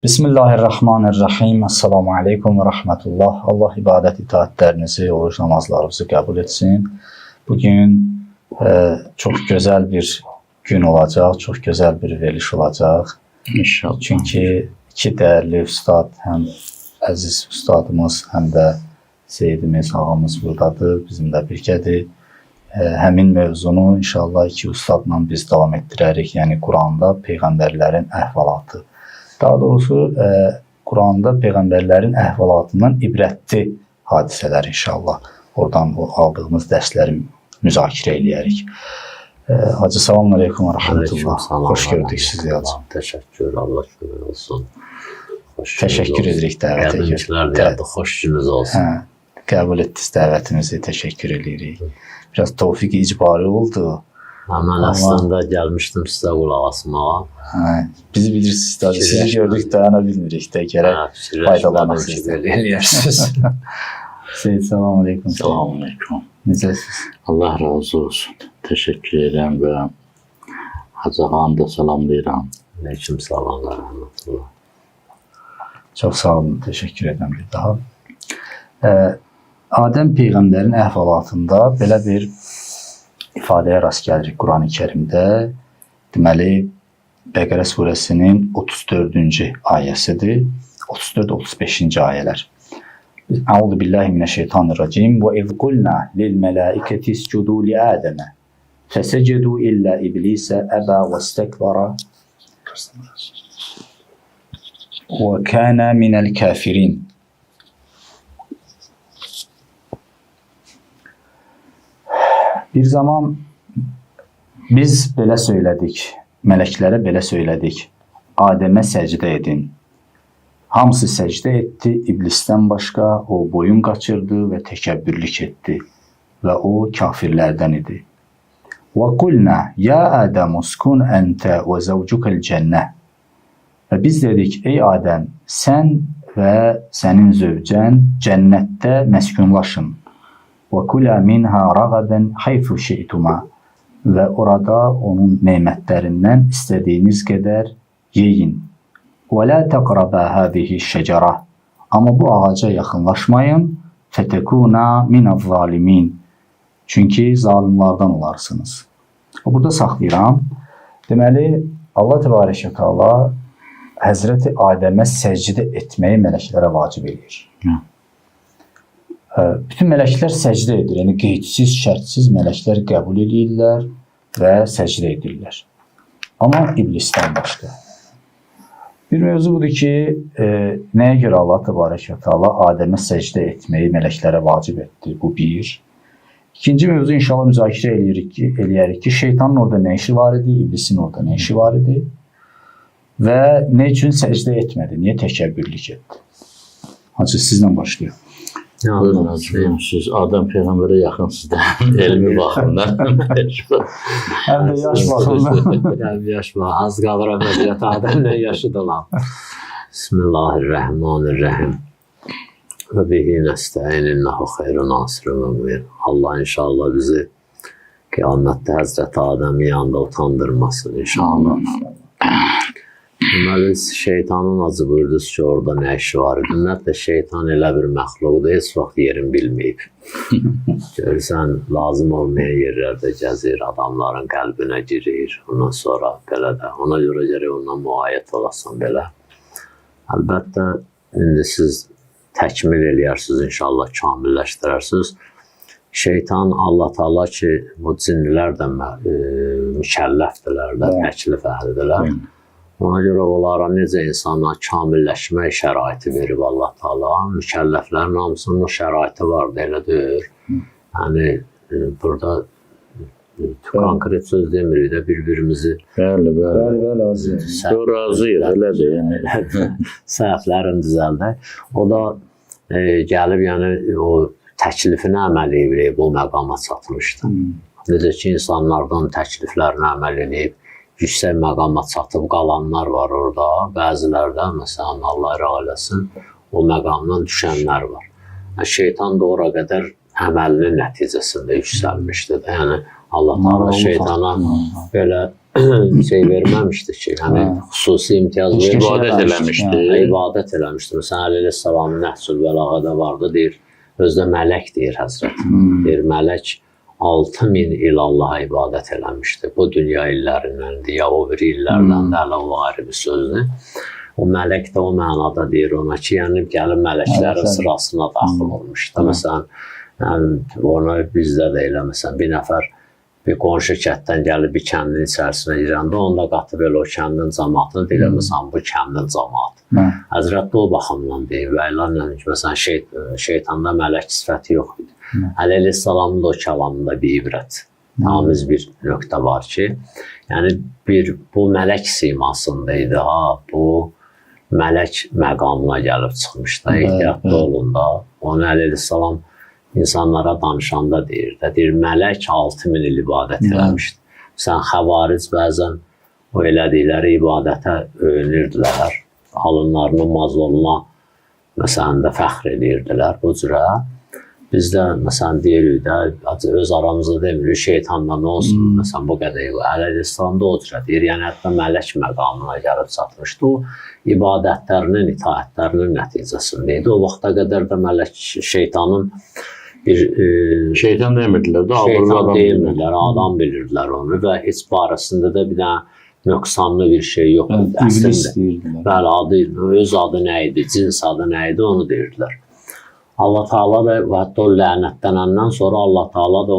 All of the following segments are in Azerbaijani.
Bismillahirrahmanirrahim. Esselamu aleykum ve rahmetullah. Allah ibadet itaatlerinizi, oruç namazlarınızı kabul etsin. Bugün çok güzel bir gün olacak, çok güzel bir veriliş olacak. İnşallah. Çünkü iki değerli ustad, hem əziz ustadımız, hem de Seyyidimiz, ağamız buradadır, bizimle birgədir. Həmin mövzunu inşallah iki ustadla biz davam etdirərik. Yəni Quranda Peyğəmbərlərin əhvalatı. Daha doğrusu Quranda Peyğəmbərlərin əhvalatından ibrətli hadisələr inşallah. Oradan aldığımız dərsləri müzakirə eləyərik. Hacı selamun aleyküm ve rahmetullah. Hoş gördük sizi hacı. Teşekkür, Allah şükür olsun. Teşekkür edirik dəvətə. Gəldiklər deyəndə xoş gününüz olsun. Qəbul etdiniz dəvətimizi, teşekkür edirik. Biraz tevfik icbari oldu. Mən əslində gəlmişdim sizə qulaq asmağa. Bizi bilirsiniz də, sizi gördük dayana bilmirik də, gərək faydalanaq sizdən. Seyyid, selamun aleyküm. Selamun aleyküm. Necəsiniz? Allah razı olsun. Teşekkür edirəm və Hacı Ağanı da salamlayıram. Aleyküm salam və rəhmətullah. Çox sağ olun, teşekkür edirəm bir daha. Adəm Peyğəmbərin əhvalatında belə bir ifadəyə rast gəlirik Qurani Kərimdə. Deməli, Bəqərə surəsinin 34-cü ayəsidir. 34-35-ci ayələr. Əuzu billahi mineşşeytanirracim. Və iz qulna lil mələikəti iscudu li Adəmə fəsəcədu illə iblisə əbə və istəkbara və kənə minəl kafirin. Bir zaman biz belə söylədik, mələklərə belə söylədik, Adəmə səcdə edin. Hamısı səcdə etdi, iblisdən başqa o boyun qaçırdı və təkəbbürlük etdi və o kafirlərdən idi. Və qulna, ya Ədəm uskun əntə və zəvcukəl cənnə. Və biz dedik, ey Adəm, sən və sənin zövcən cənnətdə məskunlaşın. Və kulə minhə rəğədən hayfu şeytuma. Və orada onun nemətlərindən istədiyiniz qədər yeyin. Və lə təqrəbə həzihi şəcərə. Amma bu ağaca yaxınlaşmayın. Fətəkuna minəz-zalimin. Çünki zalimlardan olarsınız. Burada saxlayıram. Deməli, Allah təbarəkə təala Həzrəti Adəmə səcdə etməyi mələklərə vacib edir. Bütün mələklər səcdə edir. Yəni qeydsiz, şərtsiz mələklər qəbul edirlər və səcdə edirlər. Amma iblisdən başqa. Bir mövzu budur ki, nəyə görə Allah təbarəkə təala Adəmə səcdə etməyi mələklərə vacib etdi? Bu bir. İkinci mövzu inşallah müzakirə eləyərik ki, şeytanın orada nə işi var idi, iblisin orada nə işi var idi və nə üçün səcdə etmədi, niyə təkəbbürlük etdi? Hacı, sizlə başlayaq. Buyurun hacıyım, siz Adəm Peyğəmbərə yaxınsınız da, elmi baxımdan. Həm də yaş baxımdan. Həm yaş baxımdan, az qalır əməliyyat Adəmlə yaşıdı lan. Bismillahirrahmanirrahim. Və bihi nəstəyin innəhu xeyru nasir və müir. Allah inşallah bizi qiyamətdə Həzrəti Adəmin yanında utandırmasın inşallah. Deməli, şeytanın acı buyurdunuz ki, orada nə işi var idi? Ümumiyyətlə, şeytan elə bir məxluqdur, heç vaxt yerin bilməyib. Görürsən, lazım olmayan yerlərdə gəzir, adamların qəlbinə girir. Ondan sonra belə də, ona görə gərək ondan müayət olasan belə. Əlbəttə, indi siz təkmil eləyərsiniz, inşallah kamilləşdirərsiniz. Şeytan, Allah Taala ki, bu cinlilər də mükəlləfdirlər də, təklif əhlidirlər. Ona görə onlara necə insana kamilləşmək şəraiti verib Allah Taala. Mükəlləflərin hamısının o şəraiti vardı, elə deyir. Yəni, burada konkret söz demirik də, bir-birimizi Bəli, razıyıq, elə deyir. Səhvlərin düzəldək. O da gəlib, yəni, o təklifinə əməl edib, o məqama çatmışdı. Necə ki, insanlardan təkliflərinə əməl edib, yüksək məqama çatıb qalanlar var orada. Bəzilərdə, məsələn, Allah rəğələsin, o məqamdan düşənlər var. Şeytan da ora qədər əməlinin nəticəsində yüksəlmişdir. Yəni, Allah Taala şeytana belə şey verməmişdi ki, yəni xüsusi imtiyaz İbadət eləmişdi. İbadət eləmişdi. Məsələn, Əli əleyhissalamın Nəhcül Bəlağədə vardı, deyir, özdə mələk deyir Həzrət. Deyir, mələk 6000 il Allaha ibadət eləmişdi. Bu dünya illərindəndir, ya o bir illərdən də hələ o ayrı bir sözdür. O mələk də o mənada deyir ona ki, yəni gəlib mələklərin sırasına daxil olmuşdu. Məsələn, yəni, ona bizdə də elə, məsələn, bir nəfər bir qonşu kətdən gəlib bir kəndin içərisinə girəndə, onda qatıb elə o kəndin cəmaatını deyir, məsələn, bu kəndin cəmaatı. Həzrət o baxımdan deyir və elələ, məsələn, şeytanda mələk sifəti yox idi. Əli əleyhissalamın da o kəlamında bir ibrət, tamiz bir nöqtə var ki, yəni bu mələk simasında idi, bu mələk məqamına gəlib çıxmışdı, ehtiyatlı olun da. Onu Əli əleyhissalam insanlara danışanda deyir, mələk 6000 il ibadət eləmişdi. Sən xəvaric bəzən o elədikləri ibadətə öyünürdülər, alınlarını mazloluna məsələn də fəxr edirdilər bu cürə. Biz də məsələn deyirik də, öz aramızda demirik, şeytanla nə olsun, məsələn bu qədər Əli əleyhissalam da o cürə deyir, yəni hətta mələk məqamına gəlib çatmışdı. O ibadətlərinin, itaətlərinin nəticəsində idi. O vaxta qədər də mələk şeytanın şeytan demirdilər də, şeytan deyirdilər, adam bilirdilər onu və heç barəsində də bir dənə nöqsanlı bir şey yoxdur. Əslində, bəli, adı, öz adı nə idi, cins adı nə idi, onu deyirdilər. Allah Taala da hətta o lənətlənəndən sonra Allah Taala da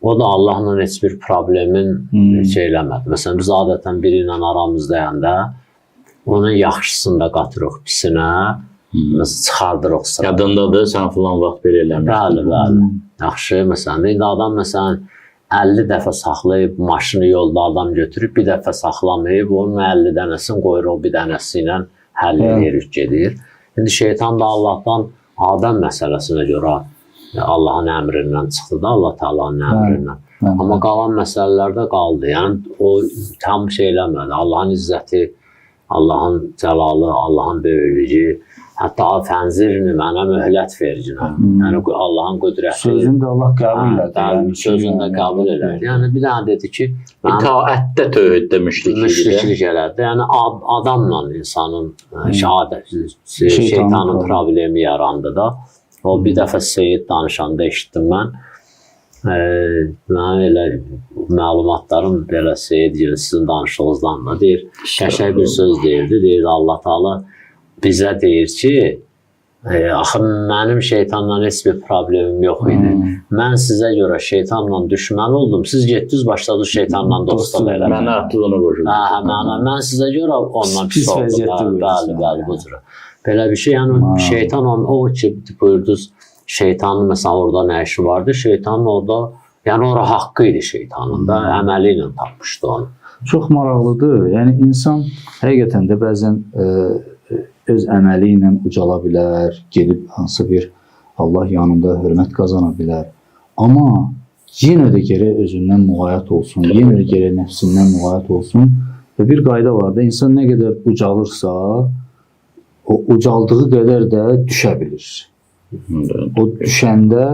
o da Allahla heç bir problemin şey eləmədi. Məsələn, biz adətən biri ilə aramızdayanda onun yaxşısını da qatırıq pisinə, çıxardırıq sıra. Yadındadır, sən filan vaxt belə eləmişdin. Bəli. Yaxşı, məsələn, indi adam 50 dəfə saxlayıb, maşını yolda adam götürüb, bir dəfə saxlamayıb, onun 50 dənəsini qoyur, o bir dənəsi ilə həll edirik, gedir. İndi şeytan da Allahdan Adəm məsələsinə görə Allahın əmrindən çıxdı da, Allah Taala'nın əmrindən. Amma qalan məsələlərdə qaldı. Yəni, o tam şey eləmədi. Allahın izzəti, Allahın cəlalı, Allahın böyüklüyü, hətta fənzirini mənə möhlət vercinə. Yəni, Allahın qüdrəti. Sözünü də Allah qəbul elədi. Sözünü də qəbul elədi. Yəni, bir dənə dedi ki, İtaətdə tövhiddə müşriklik elədi. Yəni, adamla insanın şeytanın problemi yarandı da. O bir dəfə Seyyid danışanda eşitdim mən. Mən elə məlumatlarım belə Seyyid gibi sizin danışığınızdan da deyir. Qəşəng bir söz deyirdi. Deyir Allah Taala bizə deyir ki, axı mənim şeytanla heç bir problemim yox idi. Mən sizə görə şeytanla düşmən oldum. Siz getdiniz başladınız şeytanla dostluq eləməyə. Mənə atdığını qoşuldu. Mən sizə görə ondan pis oldum. Bəli, bu cürə. Belə bir şey, yəni şeytan o ki buyurdunuz, şeytanın məsələn orada nə işi vardı? Şeytanın orada, yəni ora haqqı idi şeytanın da, əməli ilə tapmışdı onu. Çox maraqlıdır. Yəni insan həqiqətən də bəzən öz əməli ilə ucala bilər, gedib hansı bir Allah yanında hörmət qazana bilər. Amma yenə də gərək özündən müğayət olsun, yenə də gərək nəfsindən müğayət olsun. Və bir qayda var da, insan nə qədər ucalırsa, o ucaldığı qədər də düşə bilir. O düşəndə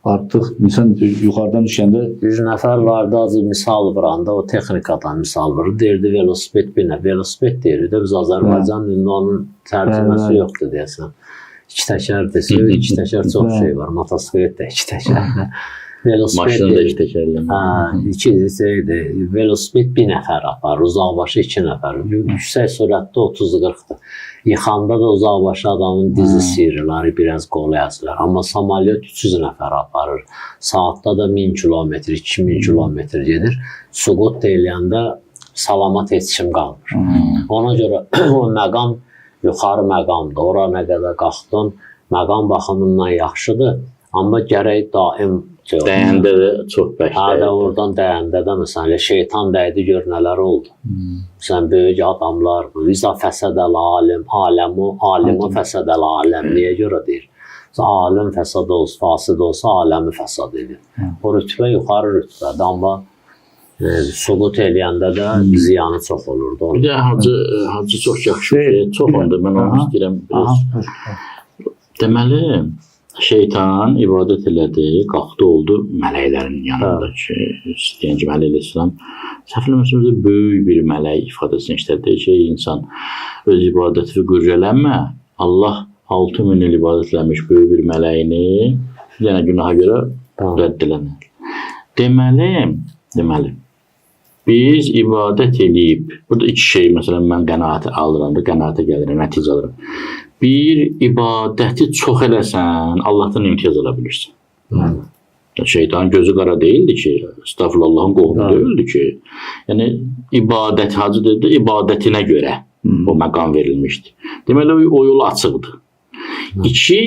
artıq insan yuxarıdan düşəndə 100 nəfər vardı, azı misal vuranda, o texnikadan misal vurur. Deyirdi velosiped binə, velosiped deyirdi. Biz Azərbaycan dilində onun tərcüməsi yoxdur deyəsən. 2 təkər desə, 2 təkər çox şey var. Motosiklet də 2 təkərlə. Maşın da 2 təkərlə. Velosiped 1 nəfər aparır, uzaqbaşı 2 nəfər. Yüksək sürətdə 30-40-dır. Yıxanda da uzaqbaşı adamın dizi sıyırırlar, biraz qolu yazırlar. Amma samalyot 300 nəfər aparır. Saatda da 1000 kilometr, 2000 kilometr gedir. Suqut deyiləyəndə salamat yetişim qalmır. Ona görə o məqam yuxarı məqamdır. Ora nə qədər qalxdın, məqam baxımından yaxşıdır. Amma gərək daim dəyəndə də çox bəkdəyir. Oradan dəyəndə də məsələn şeytan dəydi, gör nələr oldu. Məsələn böyük adamlar, İza fəsədəl alim, alimu fəsədəl aləm niyə görə deyir? Alim fəsad olsa, fasid olsa aləmi fəsad edir. O rütbə yuxarı rütbədir, amma suqut eləyəndə də ziyanı çox olurdu. Bir də hacı çox yaxşı, çox onda mən onu istəyirəm. Deməli, Şeytan ibadət elədi, qalxdı oldu mələklərin yanındakı. İstəyən ki, Mələk Əleyhisselam səhvləməsimizdə böyük bir mələk ifadəsini işlədir ki, insan öz ibadəti və qürrələnmə. Allah 6000 il ibadət eləmiş böyük bir mələyini bir dənə günaha görə rədd eləmir. Deməli, biz ibadət eləyib, burada iki şey, məsələn, mən qənaəti alıram da, qənaətə gəlirəm, nəticə alıram. Bir, ibadəti çox eləsən, Allahdan imtiyaz ala bilirsən. Şeytanın gözü qara deyildi ki, estağfurullah, Allahın qohumu deyildi ki. Yəni, ibadət, hacı dedi, ibadətinə görə o məqam verilmişdi. Deməli, o yol açıqdır. İki,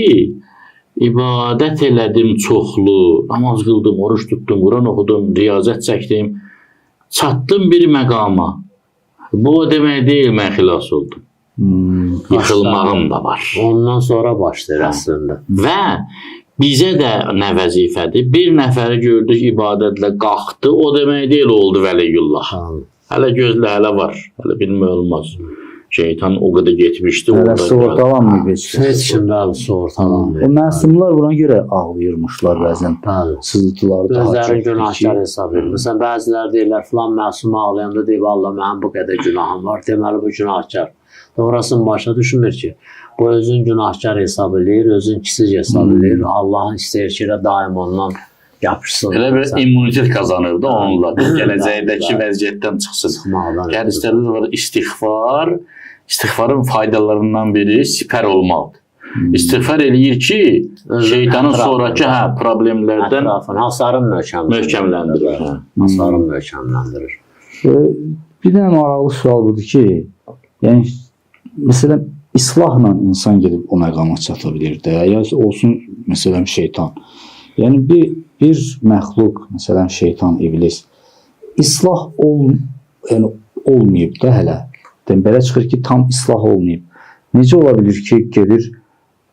ibadət elədim çoxlu, namaz qıldım, oruç tutdum, Quran oxudum, riyazət çəkdim, çatdım bir məqama. Bu o demək deyil, mən xilas oldum. Yıxılmağım da var. Ondan sonra başlayır əslində. Və bizə də nə vəzifədir? Bir nəfəri gördük ibadətlə qalxdı, o demək deyil, oldu vəliyullah. Hələ gözlə, hələ var, hələ bilmək olmaz. Şeytan o qədər getmişdi. Hələ sığortalanmıyıb heç kəs. Heç kim də sığortalanmıyıb. O məsumlar buna görə ağlayırmışlar bəzən. Sızıltıları daha çox. Özlərin günahkar hesab edir. Məsələn, bəziləri deyirlər, filan məsum ağlayanda deyib, Allah, mənim bu qədər günahım var, deməli bu günahkar. Orasını başa düşmür ki, bu özün günahkar hesab edir, özün kisik hesab edir. Allahın istəyir ki, daim ondan yapışsın. Elə bir immunitet qazanırdı onunla. Gələcəkdəki vəziyyətdən çıxsın. Hədislərdə var istiğfar. İstiğfarın faydalarından biri sipər olmalıdır. İstiğfar eləyir ki, şeytanın sonraki problemlərdən hasarın möhkəmləndirir. Hasarın möhkəmləndirir. Bir dənə maraqlı sual budur ki, yəni, məsələn, islahla insan gedib o məqama çata bilir də, ya olsun, məsələn, şeytan. Yəni, bir məxluq, məsələn, şeytan, iblis, islah olmayıb da hələ. Belə çıxır ki, tam islah olmayıb. Necə ola bilir ki, gedir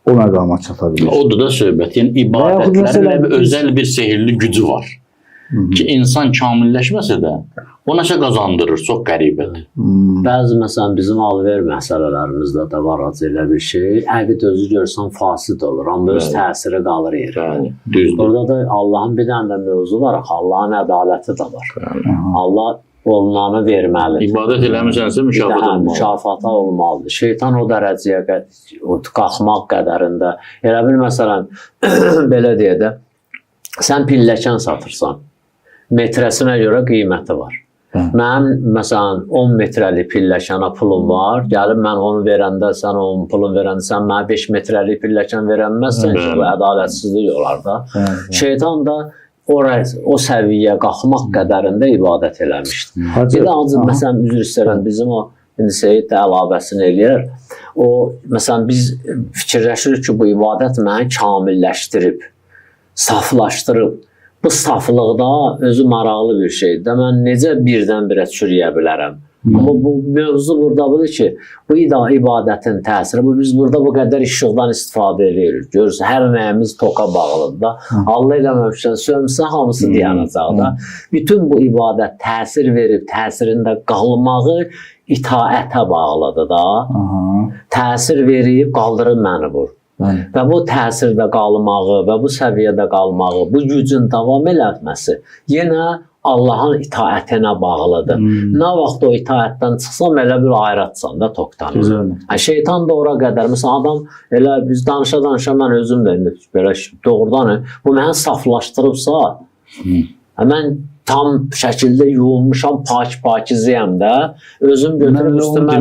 o məqama çata bilir? Odur da söhbət. Yəni, ibadətlərin özəl bir sehirli gücü var. Ki, insan kamilləşməsə də o nəsə qazandırır, çox qəribədir. Bəzi, məsələn, bizim alver məsələlərimizdə də var elə bir şey. Əqid özü görsən fasid olur, amma öz təsiri qalır yerində. Orada da Allahın bir dənə də mövzu var, Allahın ədaləti də var. Allah olunanı verməlidir. İbadət eləmişsənsə mükafat olmalıdır. Mükafata olmalıdır. Şeytan o dərəcəyə qalxmaq qədərində. Elə bir, məsələn, belə deyə də, sən pilləkən satırsan, metrəsinə görə qiyməti var. Mənim, məsələn, 10 metrəli pilləkənə pulum var, gəlib mən onu verəndə, sən onun pulun verəndə, sən mənə 5 metrəli pilləkən verənməzsən ki, bu ədalətsizlik olar da. Şeytan da o səviyyə qalxmaq qədərində ibadət eləmişdir. Bir də ancaq, məsələn, üzr istəyirəm, bizim o, indi Seyid də əlavəsini eləyər, o, məsələn, biz fikirləşirik ki, bu ibadət məni kamilləşdirib, saflaşdırıb. Bu saflıqda özü maraqlı bir şeydir. Mən necə birdən-birə çürüyə bilərəm? Amma bu mövzu burada budur ki, bu ibadətin təsiri, biz burada bu qədər işıqdan istifadə edirik. Görürsən, hər nəyimiz toka bağlıdır da. Allah eləməmişsən, sövmüsən, hamısı dayanacaq da. Bütün bu ibadət təsir verib, təsirində qalmağı itaətə bağlıdır da. Təsir verib, qaldırıb məni vur. Və bu təsirdə qalmağı və bu səviyyədə qalmağı, bu gücün davam elətməsi yenə Allahın itaətinə bağlıdır. Nə vaxt o itaətdən çıxsam, elə bir ayrətsən də toktanır. Şeytan da ora qədər, məsələn, adam, elə biz danışa-danışa mən özüm də belə doğrudan, bu mənə saflaşdırıbsa, mən tam şəkildə yuyulmuşam, pakizəyəm də, özüm götürüb üstümə.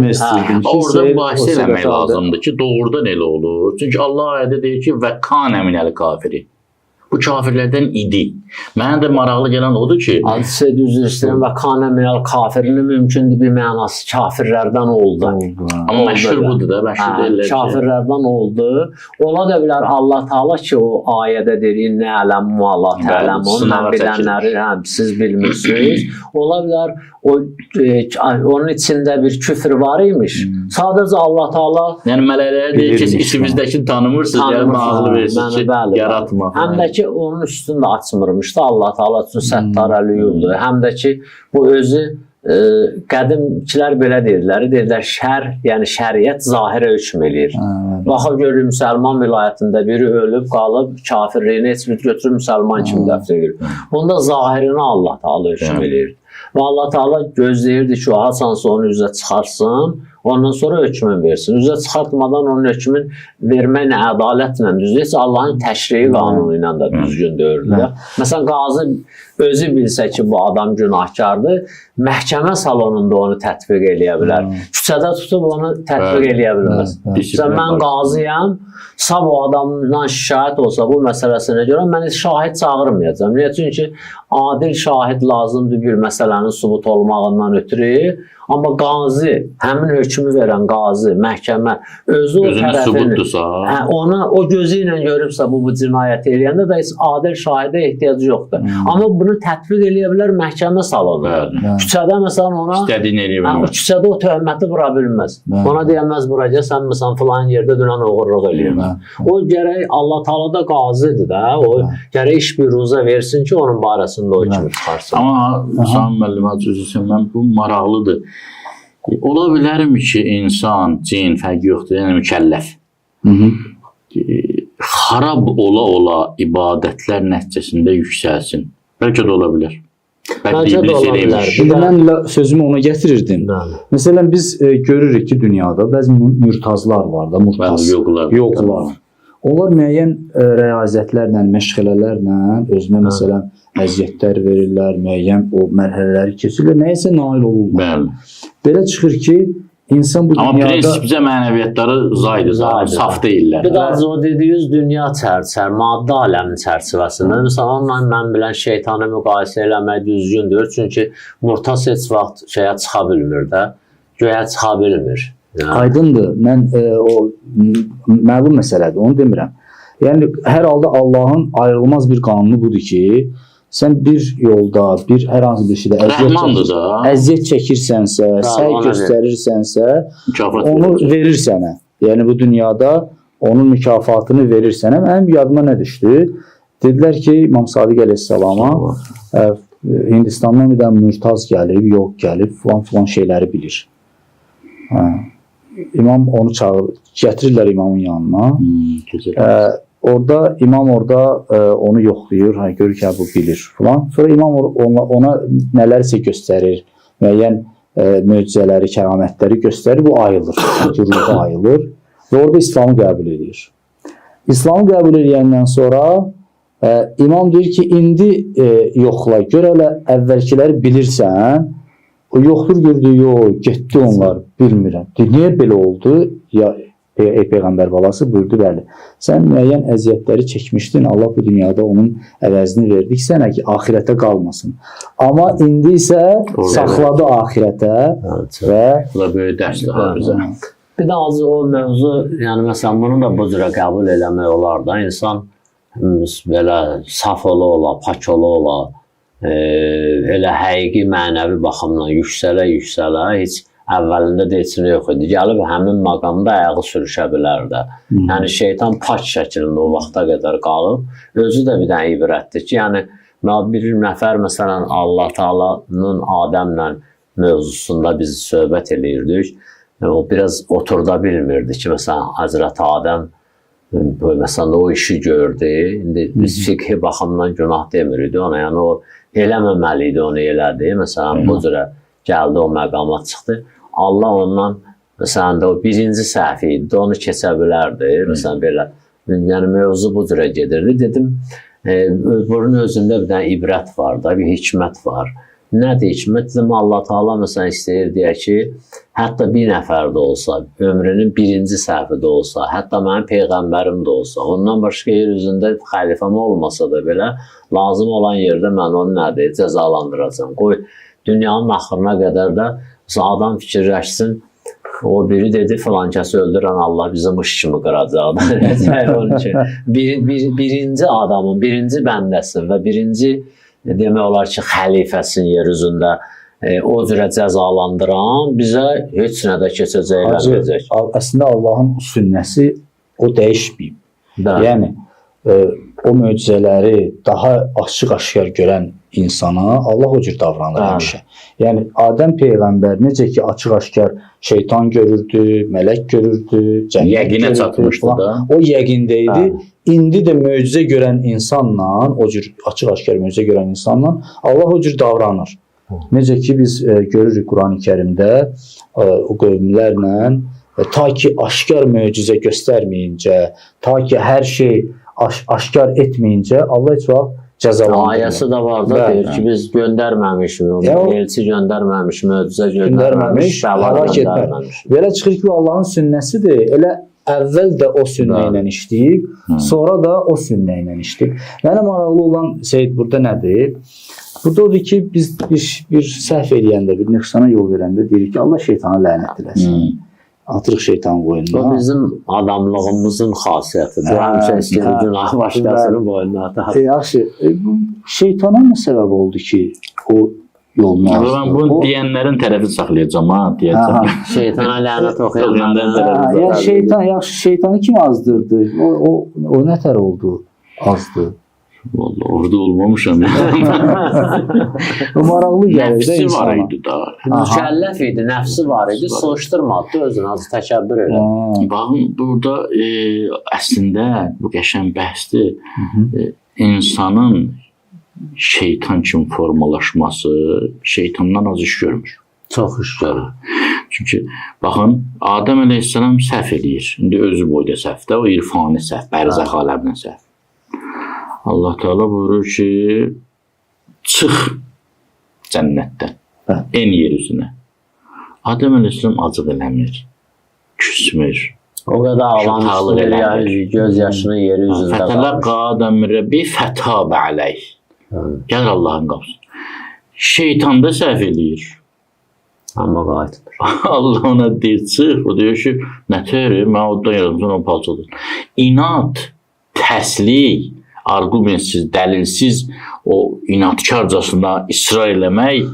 Orada mübahisə eləmək lazımdır ki, doğrudan elə olur. Çünki Allah ayədə deyir ki, və kanə minəl kafiri. Bu kafirlərdən idi. Mənə də maraqlı gələn odur ki, hadisə düzür istəyirəm və kanə minəl kafirinin mümkündür bir mənası kafirlərdən oldu. Amma məşhur budur da, məşhur deyirlər ki. Kafirlərdən oldu. Ola da bilər Allah Taala ki, o ayədə deyir, nə ələmu Allah tələmun, mən bilənləri siz bilmirsiniz. Ola bilər onun içində bir küfr var imiş. Sadəcə Allah Taala, yəni mələklər deyir ki, içimizdəkini tanımırsınız, yəni ağlı versiniz ki, yaratmaq. Həm də ki, onun üstünü də açmırmış da Allah Taala üçün Səttar Əliyullah. Həm də ki, bu özü qədimkilər belə deyirlər şər, yəni şəriət zahirə hökm eləyir. Baxıb görür müsəlman vilayətində biri ölüb qalıb kafirliyini heç bir götürüb müsəlman kimi dəfn edir. Bunda zahirini Allah Taala hökm eləyir. Və Allah Taala gözləyirdi ki, o hasansa onu üzə çıxarsın, ondan sonra hökmün versin. Üzə çıxartmadan onun hökmün verməklə, ədalətlə düzdürsə Allahın təşriyi qanunu ilə də düzgün deyirdi. Məsələn, qazi özü bilsə ki, bu adam günahkardır, məhkəmə salonunda onu tətbiq eləyə bilər. Küçədə tutub onu tətbiq eləyə bilməz. Məsələn, mən qazıyam, sab o adamdan şikayət olsa bu məsələsinə görə mən şahid çağırmayacağam. Niyə? Çünki adil şahid lazımdır bir məsələnin sübut olmağından ötürü. Amma qazi, həmin hökmü verən qazi, məhkəmə özü o tərəfini, ona o gözü ilə görübsə bu cinayət eləyəndə də heç adil şahidə ehtiyacı yoxdur. Amma bunu tətbiq eləyə bilər məhkəmə salonunda. Küçədə məsələn ona istədiyini eləyə bilməz. Küçədə o töhməti vura bilməz. Ona deyəməz buraya sən məsələn filan yerdə dünən oğurluq eləyirsən. O gərək Allah Taala da qazidir də. O gərək iş büruzə versin ki, onun barəsində o hökmü çıxarsın. Amma Sami müəllim üzrsən, mən bu maraqlıdır. Ola bilərmi ki, insan, cin, fərqi yoxdur, yəni mükəlləf. Xarab ola ibadətlər nəticəsində yüksəlsin. Bəlkə də ola bilər. Bəlkə də ola bilər. Şimdi mən sözümü ona gətirirdim. Məsələn, biz görürük ki, dünyada bəzi mürtazlar var da, yoxlar. Onlar müəyyən rəyazətlərlə, məşğələlərlə özünə məsələn əziyyətlər verirlər, müəyyən o mərhələləri keçirlər, nəyəsə nail olurlar. Belə çıxır ki, insan bu dünyada... Amma prinsipcə mənəviyyatları zaydır, saf deyirlər. Bir daha o dediyiniz dünya maddə aləmin çərçivəsində. Məsələn, onunla mən bilən şeytanı müqayisə eləmək düzgündür. Çünki murtaz heç vaxt şeyə çıxa bilmir də, göyə çıxa bilmir. Aydındır. Mən o məlum məsələdir, onu demirəm. Yəni, hər halda Allahın ayrılmaz bir qanunu budur ki, sən bir yolda, hər hansı bir şeydə əziyyət çəkirsənsə, səy göstərirsənsə, onu verir sənə. Yəni, bu dünyada onun mükafatını verir sənə. Mənim yadıma nə düşdü? Dedilər ki, İmam Sadiq əleyhissalama Hindistandan bir də mürtaz gəlib, yox gəlib, filan şeyləri bilir. İmam onu çağırır, gətirirlər imamın yanına. Orada imam onu yoxlayır, görür ki, bu bilir falan. Sonra imam ona nələrsə göstərir, müəyyən möcüzələri, kəramətləri göstərir, bu ayılır, ruhu ayılır və orada İslamı qəbul edir. İslamı qəbul edəndən sonra imam deyir ki, indi yoxla, gör hələ əvvəlkiləri bilirsən, o yoxdur gördü, yox, getdi onlar, bilmirəm. Niyə belə oldu? Peyğəmbər balası buyurdu, bəli. Sən müəyyən əziyyətləri çəkmişdin, Allah bu dünyada onun əvəzini verdik sənə ki, axirətə qalmasın. Amma indi isə saxladı axirətə və... Bu da böyük dərsdir bizə. Bir də azı o mövzu, yəni məsələn, bunu da bu cürə qəbul eləmək olar da, insan belə saf ola, pak ola, elə həqiqi mənəvi baxımdan yüksələ, heç əvvəlində də heç nə yox idi. Gəlib həmin maqamda ayağı sürüşə bilər də. Yəni şeytan pak şəklində o vaxta qədər qalıb. Özü də bir dənə ibrətdir ki, yəni bir nəfər məsələn Allah Taala'nın Adəmlə mövzusunda biz söhbət eləyirdik. O biraz oturda bilmirdi ki, məsələn Həzrəti Adəm məsələn o işi gördü. İndi biz fiqhi baxımdan günah demirik ona. Yəni o eləməməli idi, onu elədi. Məsələn bu cürə gəldi, o məqama çıxdı. Allah ondan, məsələn də o birinci səhvi idi, onu keçə bilərdi. Məsələn, belə, yəni mövzu bu cürə gedirdi. Dedim, bunun özündə bir dənə ibrət var da, bir hikmət var. Nədir hikmət? Dedim, Allah Taala məsələn istəyir deyək ki, hətta bir nəfər də olsa, ömrünün birinci səhvi də olsa, hətta mənim Peyğəmbərim də olsa, ondan başqa yer üzündə xəlifəm olmasa da belə, lazım olan yerdə mən onu nədir, cəzalandıracam. Qoy, dünyanın axırına qədər də adam fikirləşsin, o biri dedi filan kəsi öldürən Allah bizi mış kimi qıracaqdır. Birinci adamın, birinci bəndəsin və birinci demək olar ki, xəlifəsin yer üzündə o cürə cəzalandıran bizə heç nədə keçəcək eləməyəcək. Əslində Allahın sünnəsi o dəyişməyib. Yəni, o möcüzələri daha açıq-aşkar görən insana, Allah o cür davranır Bəli. həmişə. Yəni Adəm peyğəmbər necə ki açıq-aşkar şeytan görürdü, mələk görürdü, cənnət Yəqinə görürdü çatmışdı falan. da. O yəqində idi. Bəli. İndi də möcüzə görən insanla, o cür açıq-aşkar möcüzə görən insanla Allah o cür davranır. Necə ki biz görürük Qurani-Kərimdə o qövmlərlə ta ki aşkar möcüzə göstərməyincə, ta ki hər şey aşkar etməyincə Allah heç vaxt cəzalandırmır. Ayəsi də var da, Bəli. deyir ki, biz göndərməmişik, Ya o- elçi göndərməmiş, möcüzə Göndərməmiş, göndərməmiş, bəla həlak etmər. göndərməmiş. Belə çıxır ki, Allahın sünnəsidir. Elə əvvəl də o sünnə ilə işləyib, sonra da o sünnə ilə işləyib. Mənə maraqlı olan şey burada nədir? Burada odur ki, biz bir səhv eləyəndə, bir nöqsana yol verəndə deyirik ki, Allah şeytana lənət eləsin. Atırıq şeytanın O boynuna. bizim adamlığımızın xasiyyətidir. Hə, Həmişə istəyir hə. günah başqasının boynuna atar. Yaxşı, bu şeytana nə səbəb oldu ki, o yolunu Ben bunu deyənlərin tərəfi saxlayacağım ha, deyəcəm. Şeytana lənət Oxuyanlar oxuyanlar. Ya yaxşı şeytanı kim azdırdı? O nətər oldu? Azdı. Vallahi orada olmamışam. O maraqlı gəlir də Nəfsi var insana. idi da. Mükəlləf idi, nəfsi var idi, soruşturmadı, özünü az təkəbbür elədi. Ha, Baxın, burada əslində bu qəşəng bəsdir. İnsanın şeytan kimi formalaşması şeytandan az iş görmür. Çox iş görür. Çünki baxın, Adəm əleyhissalam səhv eləyir. İndi özü boyda səhvdə, o irfani səhv, bərzəx aləminə səhv. Allah Teala buyurur ki, çıx cənnətdən, Hə. en yer üzünə. Adəm əleyhissalam acıq eləmir, küsmür. O qədər ağlamışdı, göz yaşını yeri üzündə Fətələqqa Adəm min Rəbbi fətabə aleyh. Gəlir Allahın qapısına. Şeytan da səhv eləyir. Amma qayıtmır. Allah ona deyir, çıx. O deyir ki, nətər, mən oddan yaratmışam, o palçadır. İnat, təslik, argumentsiz, dəlilsiz o inatkarcasına israr eləmək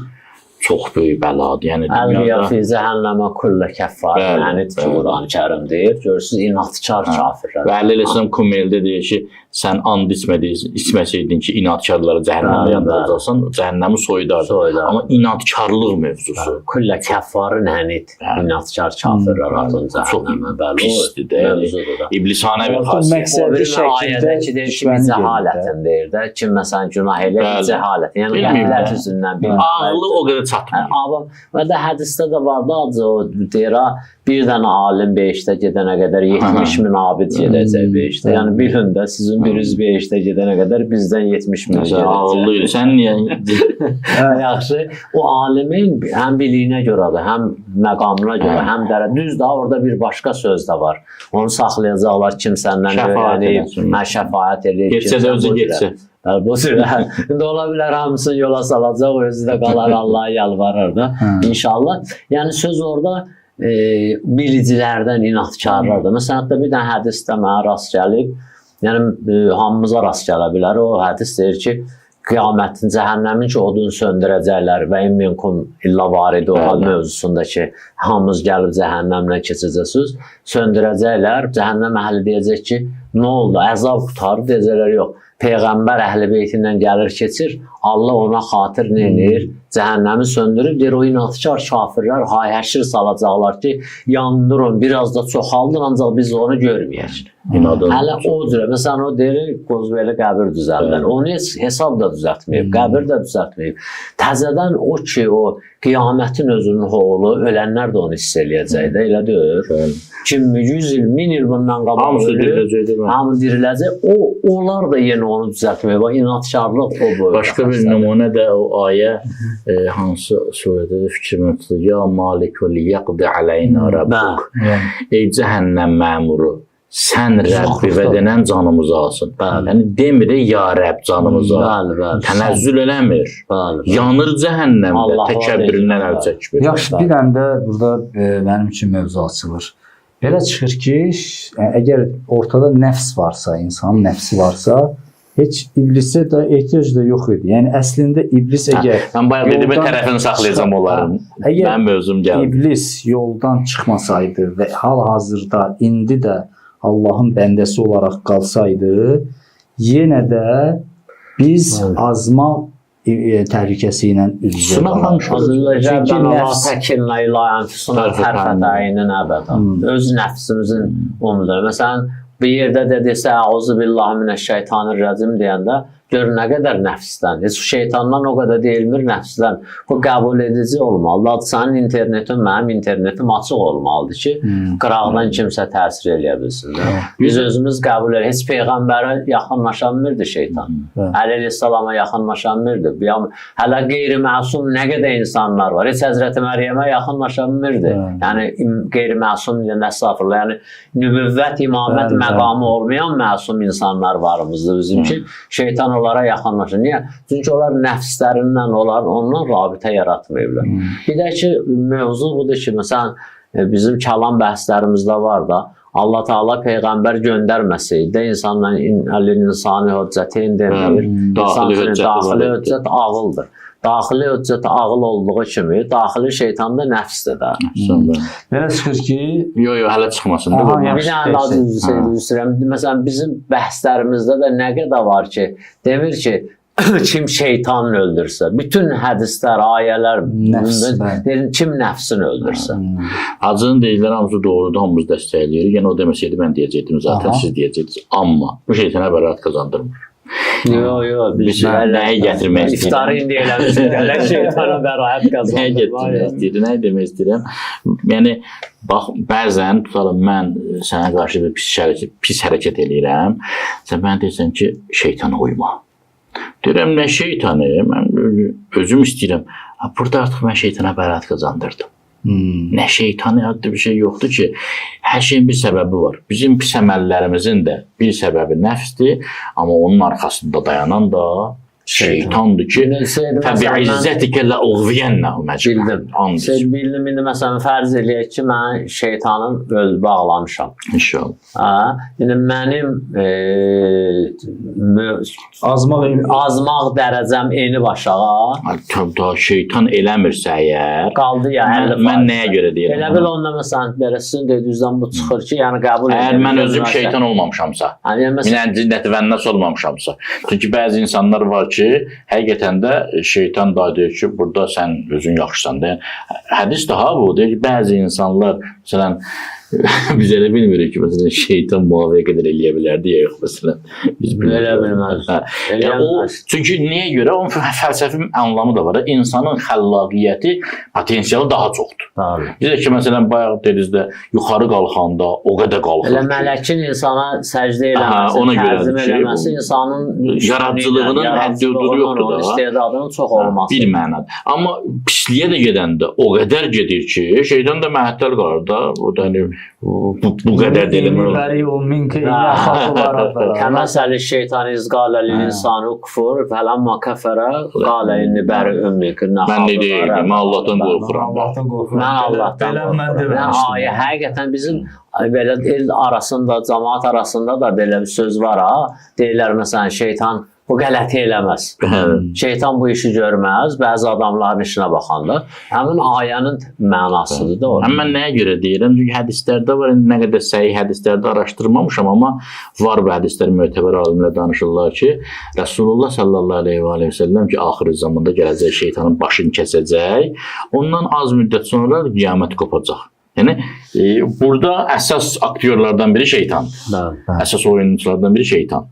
çox böyük bəladır. Yəni Əl-Riya fi cəhənnəmə kullə kəffar. Bəli, Yəni bəli. Quran-Kərim deyir. Görürsüz, inatkar kafirlər. və Əli Əleyhisselam Kumeldə deyir ki, sən and içməsəydin ki, inatkarları cəhənnəmə Bəli, yandıracaqsan, cəhənnəmi soyudardı. Soyudar. Amma inatkarlıq mövzusu Kullə kəffarın hənid. İnatkar kafirlər atın cəhənnəmə. Bəli, pisdir də. mövzudur da. İblisanə bir Orta xasiyyət. məqsəd- O bir şəkildə ayədəki deyir ki, düşməni bir gedir cəhalətin deyir də. Kim məsələn günah eləyir, Bəli. cəhalət. Yəni Bilmir qəflət də. üzündən bilmir. Ağlı o qədər çatmır. Amma və də hədisdə də var da acı o deyir ha, bir dənə alim behiştə gedənə qədər 70 min abid gedəcək behiştə. Yəni bilin də sizin biriniz behiştə gedənə qədər bizdən 70 min Sən ağıllı idi. Sən niyə? Yaxşı. O alimin həm biliyinə görədir, həm məqamına görə, həm də düzdür, orada bir başqa söz də var. Onu saxlayacaqlar kim səndən Şəfaət öyrənib, eləsin. şəfaət eləyir. Getsə də özü getsə. Bəli, bu sürə. İndi ola bilər hamısını yola salacaq, özü də qalar Allah'a yalvarır da. İnşallah. Yəni söz orada bilicilərdən inatkarlardır. Məsələn, hətta bir dənə hədisdə mənə rast gəlib, yəni hamımıza rast gələ bilər. O hədis deyir ki, qiyamətin, cəhənnəmin ki, odun söndürəcəklər və minkum illa varidi o mövzusunda ki, hamımız gəlib cəhənnəmlə keçəcəksiniz, söndürəcəklər, cəhənnəm əhli deyəcək ki, nə oldu, əzab qutarı deyəcəklər, yox. Peyğəmbər əhl-i beytindən gəlir, keçir, Allah ona xatir nə edir? Cəhənnəmi söndürüb, deyir, o inatkar kafirlər hay-həşir salacaqlar ki, yandırın, biraz da çoxaldır, ancaq biz onu görməyək. Hələ o cürə, məsələn, o deyir, Qozbeyli qəbir düzəldir. Onu heç hesab da düzəltməyib, qəbir də düzəltməyib. Təzədən o ki, o qiyamətin özünün oğlu, ölənlər də onu hiss eləyəcək də, elə deyir. Kim 100 il, 1000 il bundan qabaq ölür, hamı diriləcək, onlar da yenə onu düzəltməyib. İnatkarlıq o boyu. Başqa bir nümunə də o ayə hansı surədə fikrimə tutur. Ya Malik və liyəqdi aleynə Rabbuk. Ey cəhənnəm məmuru, sən Rəbbi və denən canımızı alsın. Yəni demir, ya Rəbb canımızı al. Tənəzzül eləmir. Yanır cəhənnəmdə, təkəbbüründən əl çəkmir. Yaxşı, bir dənə də burada mənim üçün mövzu açılır. Belə çıxır ki, əgər ortada nəfs varsa, insanın nəfsi varsa, heç iblisə də ehtiyac da yox idi. Yəni əslində iblis əgər mən bayaq dedim, tərəfini saxlayacağam onların. Mənim mövzum gəldi. İblis yoldan çıxmasaydı və hal-hazırda indi də Allahın bəndəsi olaraq qalsaydı, yenə də biz azma təhlükəsi ilə üz-üzə Sınaxlamış olur. Azərbaycan nəfs- təkinlə ilə anfusuna tərfətəyinin əbədən. Öz nəfsimizin umudur. Məsələn, bir yerdə dediysə, "Əuzu billahi minəşşeytanirracim" deyəndə gör nə qədər nəfsdən. Heç şeytandan o qədər deyilmir nəfsdən. Bu qəbul edici olmalıdır. Sənin internetin, mənim internetim açıq olmalıdır ki, qıraqdan kimsə təsir eləyə bilsin. Biz özümüz qəbul edirik. Heç peyğəmbərə yaxınlaşanmırdı şeytan. Əli əleyhissalama yaxınlaşanmırdı. Hələ qeyri-məsum nə qədər insanlar var. Heç Həzrəti Məryəmə yaxınlaşanmırdı. Yəni qeyri-məsum deyəndə estağfurullah. Yəni nübüvvət, imamət məqamı olmayan məsum insanlar varımızdır bizim ki, şeytan onlara yaxınlaşır. Niyə? Çünki onlar nəfslərindən, ondan rabitə yaratmayıblar. Bir də ki, mövzu budur ki, məsələn, bizim kəlam bəhslərimizdə var da, Allah Teala peyğəmbər göndərməsəydi də insanla insani hüccətin demilir. Daxili hüccət ağıldır. Daxili hüccət ağıl olduğu kimi, daxili şeytan da nəfsdir də. Belə çıxır ki, Yox, hələ çıxmasın. Aha, Bir dənə lazım istəyirəm. Məsələn, bizim bəhslərimizdə də nə qədər var ki, demir ki, kim şeytanı öldürsə, bütün hədislər, ayələr, kim nəfsini öldürsə. Hacının deyirlər, hamısı doğrudur, hamımız dəstəkləyirik. Yəni o deməsəydi mən deyəcəkdim, zaten siz deyəcəksiniz. Amma bu şeytana bəraət qazandırmır. Yox, Biz nəyi gətirmək istəyirəm? İftarı indi eləmişik, gələk şeytana bəraət Nəyi qazandırır. gətirmək istəyirəm, nəyi demək istəyirəm? Yəni, bax, bəzən tutalım, mən sənə qarşı bir pis hərəkət eləyirəm. Sən mənə deyirsən ki, şeytana uyma. Deyirəm, nə şeytanı? Mən özüm istəyirəm. Burada artıq mən şeytana bəraət qazandırdım. Nə şeytanı adlı bir şey yoxdur ki, hər şeyin bir səbəbi var. Bizim pis əməllərimizin də bir səbəbi nəfsdir, amma onun arxasında dayanan da şeytandır ki, "Fəbi'izzətikə ləuğviyənnəhum əcməin." Bildim, indi məsələn, fərz eləyək ki, mən şeytanı bağlamışam. İnşallah. İndi mənim azmaq dərəcəm enib aşağı. Şeytan eləmirsə əgər, Qaldı ya 50%. mən nəyə görə deyirəm? Elə bil onda məsələn, belə sizin dediyinizdən bu çıxır ki, yəni qəbul Əgər mən özüm şeytan olmamışamsa, minənci nətivənnəs olmamışamsa. Çünki bəzi insanlar var ki, həqiqətən də şeytan da deyir ki, burada sən özün yaxşısan. Hədis daha bu, deyir ki, bəzi insanlar, məsələn, biz elə bilmirik ki, məsələn, şeytan müvafiq qədər eləyə bilərdi ya yox, məsələn. Elə bilməz. Çünki niyə görə? Onun fəlsəfi anlamı da var. İnsanın xəllaqiyyəti, potensialı daha çoxdur. Bir də ki, məsələn, bayaq dedinizdə, yuxarı qalxanda o qədər qalxır. Elə mələkin insana səcdə eləməsi, təzim eləməsi, insanın yaradıcılığının həddi-hududu yoxdur da. İstedadının çox olması. Bir mənada. Amma pisliyə də gedəndə o qədər gedir ki, şeytan da məhəttəl qalır da. O da bu qədər deyilir. Kəməsəli şeytan izqalə lil-insanı kufur fələmmə kəfərə qalə inni bəri'un minkum. Mən nə deyirəm? Mən Allahdan qorxuram. Mən Allahdan qorxuram. Ayə həqiqətən bizim belə el arasında, cəmaət arasında da belə bir söz var ha. Deyirlər məsələn şeytan bu qələti eləməz. Şeytan bu işi görməz, bəzi adamların işinə baxanda. Həmin ayənin mənasıdır da o. Mən nəyə görə deyirəm? Çünki hədislərdə var, nə qədər səhih hədislərdə araşdırmamışam, amma var bu hədislər mötəbər alimlər danışırlar ki, Rasulullah sallallahu aleyhi və səlləm ki, axır zamanda gələcək şeytanın başını kəsəcək, ondan az müddət sonra qiyamət qopacaq. Yəni, burada əsas aktyorlardan biri şeytandır. Əsas oyunculardan biri şeytan.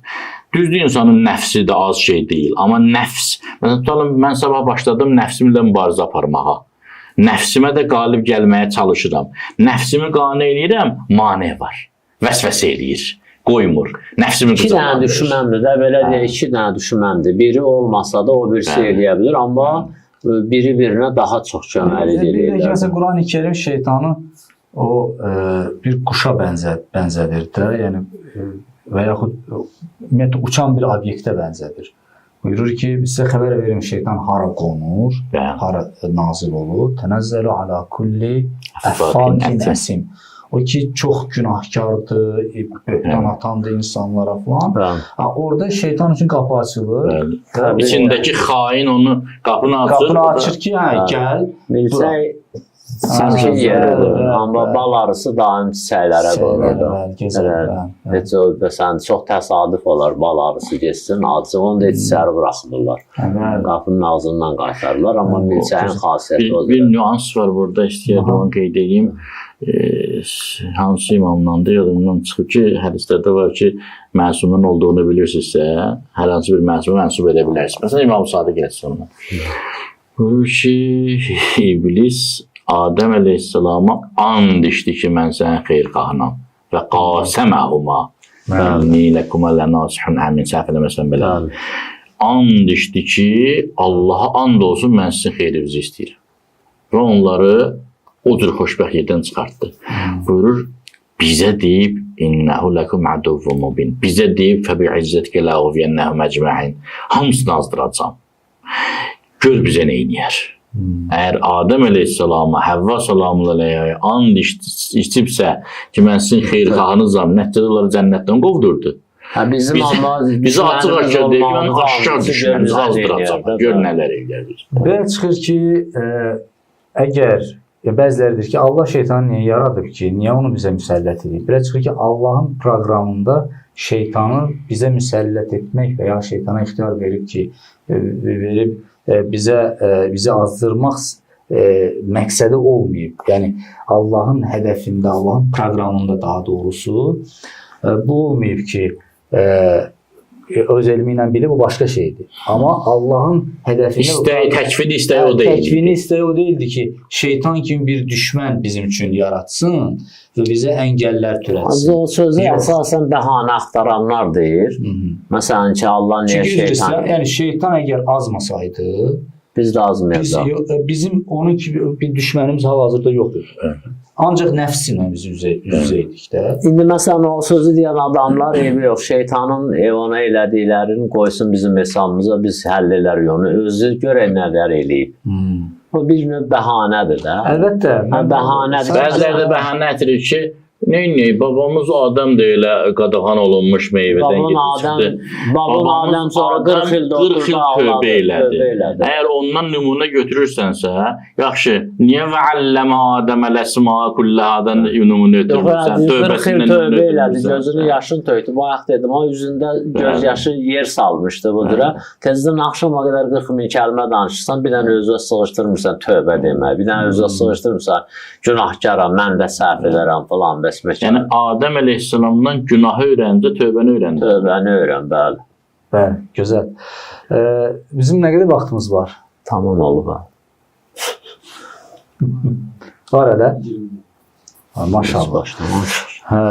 Düzdür, insanın nəfsi də az şey deyil. Amma nəfs, məsələn, tutalım, mən sabah başladım nəfsimlə mübarizə aparmağa. Nəfsimə də qalib gəlməyə çalışıram. Nəfsimi qane eləyirəm, mane var. Vəsvəsə eləyir, qoymur. Nəfsimi İki dənə düşməndir də, belə deyək, iki dənə düşməndir. Biri olmasa da o birisi eləyə bilir, amma biri birinə daha çox köməklik eləyir. Məsələn, Quran-ı Kerim şeytanı o bir quşa bənzədir də, yəni və yaxud ümumiyyətlə uçan bir obyektə bənzədir. Buyurur ki, sizə xəbər verim şeytan hara qonur, hara nazil olur. Tənəzzəlu alə kulli əffakin əsim. O ki, çox günahkardır, böhtan atandır insanlara falan. Orada şeytan üçün qapı açılır. İçindəki xain onu qapını açır. Qapını açır ki, gəl. Səmkin yeridir. bəli, Amma bəli. bal arısı daim çiçəklərə qonurdu. Gözəl, bəli. Heç o məsələn çox təsadüf olar bal arısı getsin, acığını da içəri buraxırlar. Bəli. Qapının ağzından qaytarırlar, amma milçəyin xasiyyəti odur. Bir nüans var burada, istəyirəm onu qeyd edeyim. Hansı imamdan da yadımdan çıxıb ki, hədislərdə var ki, məsumun olduğunu bilirsinizsə, hər hansı bir məsuma mənsub edə bilərsiniz. Məsələn, İmam Sadiq Əleyhisselam. Buyurur ki, iblis Adəm əleyhissalama and içdi ki, mən sənin xeyirxahınam və qaseməhuma inni ləkuma lənasihun əmin, səhv eləməsəm belə. And içdi ki, Allaha and olsun, mən sizin xeyrinizi istəyirəm. Və onları o cür xoşbəxt yerdən çıxartdı. Buyurur, bizə deyib, innəhu ləkum əduvvun mubin. Bizə deyib, fəbi'izzətkə ləğviyyənnəhum əcməin. Hamısını azdıracam. Gör bizə neyniyər. Əgər Adəm əleyhissalama, Həvva salamun aleyhə and içibsə ki, mən sizin xeyrxahınızam, nəticədə onları cənnətdən qovdurdu. Bizim amma bizi açıq-aşkar deyil, mən aşkar düşməm, bizi azdıracam. Gör nələr eləyər biz. Belə çıxır ki, əgər bəziləri deyir ki, Allah şeytanı niyə yaradıb ki, niyə onu bizə müsəllət edib? Belə çıxır ki, Allahın proqramında şeytanı bizə müsəllət etmək və ya şeytana ixtiyar verib ki, bizi azdırmaq məqsədi olmayıb. Yəni Allahın hədəfində, Allahın proqramında daha doğrusu bu olmayıb ki, öz elmi ilə bilir, bu başqa şeydir. Amma Allahın hədəfində Təkvini istəyi o deyildi. Təkvini istəyi o deyildi ki, şeytan kimi bir düşmən bizim üçün yaratsın və bizə əngəllər törətsin. O sözü əsasən bəhanə axtaranlar deyir. Məsələn ki, Allah niyə şeytan... Yəni şeytan əgər azmasaydı, biz də azmayacaq. Bizim onun kimi bir düşmənimiz hal-hazırda yoxdur. Ancaq nəfsinlə biz üzəydik də. İndi məsələn o sözü deyən adamlar eybi yox, şeytanın ona elədiklərini qoysun bizim hesabımıza, biz həll edərik onu. Özü görək nələr eləyib. O bir növ bəhanədir də. Əlbəttə. Bəhanədir. Bəziləri də bəhanə etirir ki, neyniyək, babamız Adəm də elə qadağan olunmuş meyvədən gedib. Babam Adəm sonra 40 ildə 40 il tövbə elədi. Əgər ondan nümunə götürürsənsə, yaxşı, niyə və əlləmə Adəmə ləsma kulləhadən nümunə götürürsən? 40 il tövbə elədi, gözünü yaşın töydü. Bayaq dedim, o üzündə göz yaşı yer salmışdı bu cürə. Tezdən axşama qədər 40 min kəlmə danışırsan, bir dənə özünə sığışdırmırsan tövbə demək, bir dənə özünə sığışdırmırsan günahkaram, mən də səhv edərəm falan. Yəni Adəm əleyhissalamdan günahı öyrəndə tövbəni öyrəndi. Tövbəni öyrən, bəli. Bəli, gözəl. Bizim nə qədər vaxtımız var? Tamam olub. Var hələ? Maşallah.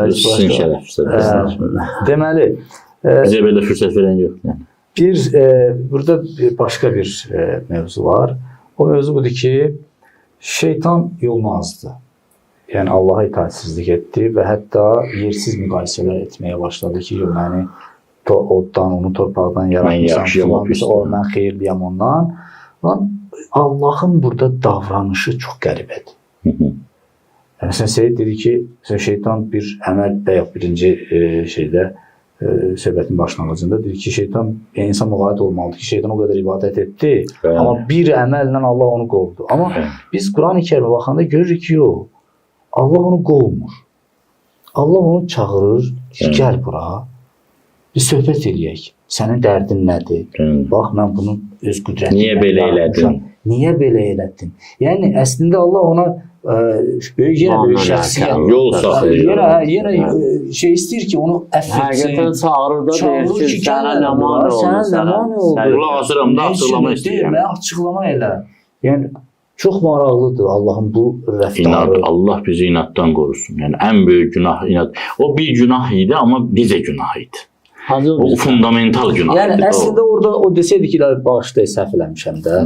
Sizin şərəfsiniz. Deməli, bizə belə fürsət verən yox. Burada başqa bir mövzu var. O mövzu budur ki, şeytan yolunu azdı. Yəni Allaha itaatsizlik etdi və hətta yersiz müqayisələr etməyə başladı ki, məni oddan, onu torpaqdan yaratmışam, mən xeyirliyəm ondan. Allahın burada davranışı çox qəribədir. Məsələn, Seyyid dedi ki, şeytan bir əməl və yox birinci şeydə, söhbətin başlanğıcında dedi ki, şeytan insan müğayət olmalıdır ki, şeytan o qədər ibadət etdi, amma bir əməllə Allah onu qovdu. Amma biz Quran-ı Kərimə baxanda görürük ki, yox. Allah onu qovmur. Allah onu çağırır, gəl bura, bir söhbət eləyək. Sənin dərdin nədir? Bax, mən bunu öz qüdrətimlə... Niyə belə elədin? Niyə belə elədin? Yəni, əslində Allah ona böyük şəxsiyyət... Yol saxlayır. Yenə şey istəyir ki, onu əff etsin. Həqiqətən çağırır da deyir ki, sənə nə mani oldu? Qulaq asıram da açıqlama istəyirəm. Açıqlama elə. Yəni, çox maraqlıdır Allahın bu rəftarı. İnat, Allah bizi inatdan qorusun. Yəni, ən böyük günah inat. O bir günah idi, amma bizə günah idi. O fundamental günah idi. Yəni, əslində orada o desəydi ki, bağışda səhv eləmişəm də.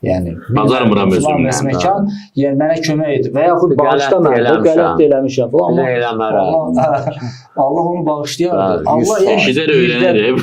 Yəni, bacarmıram özümdən. Yəni, mənə kömək edib və yaxud bağışda mən qələt eləmişəm. Elə eləmərəm. Allah onu bağışlayardı. Bəli, Allah Eşidər öyrənir.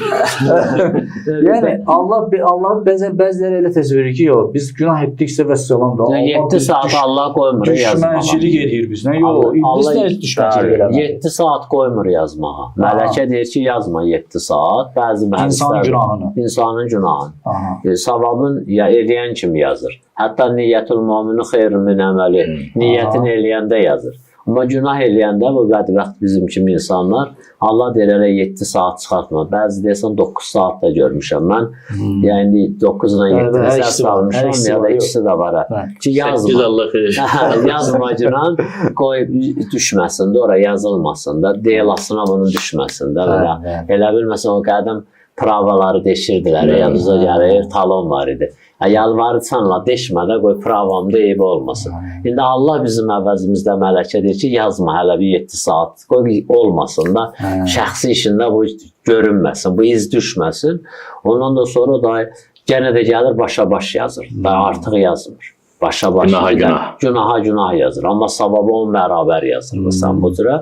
yəni Allah bəziləri elə təsəvvür edir ki, yox, biz günah etdiksə vəssalam da. Yəni 7 saat Allah qoymur yazmağa. Düşmənçilik edir bizdən. Yox, iblis də düşmənçilik eləmir. 7 saat qoymur yazmağa. Mələkə deyir ki, yazma 7 saat. Bəzi İnsan günahını. İnsanın günahını. Aha. Savabın ya eləyən kimi yazır. Hətta niyyətul mümini xeyrun min əməli. Niyyətini eləyəndə yazır. Amma günah eləyəndə bu bədbəxt bizim kimi insanlar Allah deyir elə 7 saat çıxartma. Bəzi deyəsən 9 saat da görmüşəm mən. Yəni 9 ilə 7 saat salmışam ya da ikisi də var. Ki yazma. Allah xeyir. Yazma günah qoy düşməsin də ora yazılmasın da. Deyilasına bunun düşməsin də. Elə bilməsən o qədim pravaları deşirdilər. Yanınıza gəlir talon var idi. Yalvarırsanla deşmədə qoy pravamda eybi olmasın. İndi Allah bizim əvəzimizdə mələkə deyir ki, yazma hələ bir 7 saat. Qoy olmasın da şəxsi işində bu görünməsin, bu iz düşməsin. Ondan da sonra da yenə də gəlir başa-baş yazır. Da artıq yazmır. Başa-baş günaha günah yazır. Amma savabı on bərabər yazır. Sən bu cürə.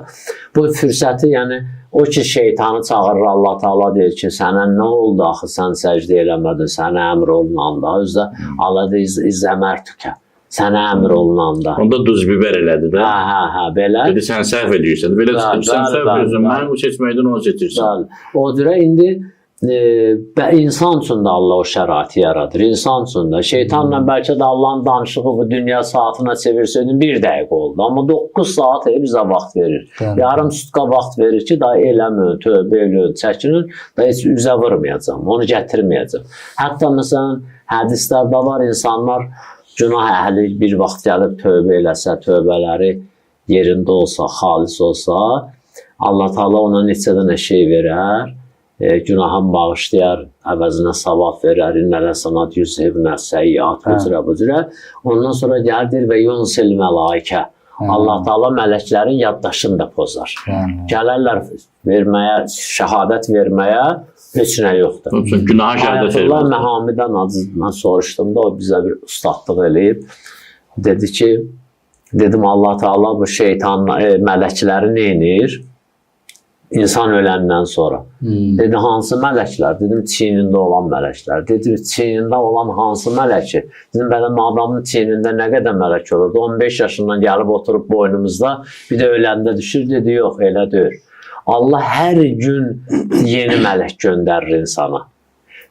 Bu fürsəti yəni o ki şeytanı çağırır Allah Taala deyir ki, sənə nə oldu axı sən səcdə eləmədin, sənə əmr olunanda, özdə Allah deyir izəmər tükə. Sənə əmr olunanda. Onda duz biber elədi də. Hə, belə. Dedi sən səhv edirsən. Belə sən səhv edirsən. Mən bu seçməkdən onu seçirsən. O cürə indi insan üçün də Allah o şəraiti yaradır. İnsan üçün də. Şeytanla bəlkə də Allahın danışığı bu dünya saatına çevirsəydin 1 dəqiqə oldu. Amma 9 saat bizə vaxt verir. Yarım sutka vaxt verir ki, daha eləməyin, tövbə eləyin, çəkinin, da heç üzə vurmayacam, onu gətirməyəcəm. Hətta məsələn, hədislərdə var insanlar günah əhli bir vaxt gəlib tövbə eləsə, tövbələri yerində olsa, xalis olsa, Allah Taala ona neçə dənə şey verər. Günahın bağışlayar, əvəzinə savab verər, innələ sənat yüzhibnə səyyat, bu cürə. Ondan sonra gəldir və yunsil mələikə. Allah Taala mələklərin yaddaşını da pozar. Gələrlər verməyə, şəhadət verməyə heç nə yoxdur. Günaha şəhadət vermir. Allah Məhamidən mən soruşdum da, o bizə bir ustadlıq eləyib. Dedi ki, dedim Allah Taala bu şeytan, mələkləri neynir? İnsan öləndən sonra. Dedi, hansı mələklər? Dedim, çiynində olan mələklər. Dedi, çiynində olan hansı mələki? Dedim, bələm adamın çiynində nə qədər mələk olurdu? 15 yaşından gəlib oturub boynumuzda, bir də öləndə düşür. Dedi, yox, elə deyil. Allah hər gün yeni mələk göndərir insana.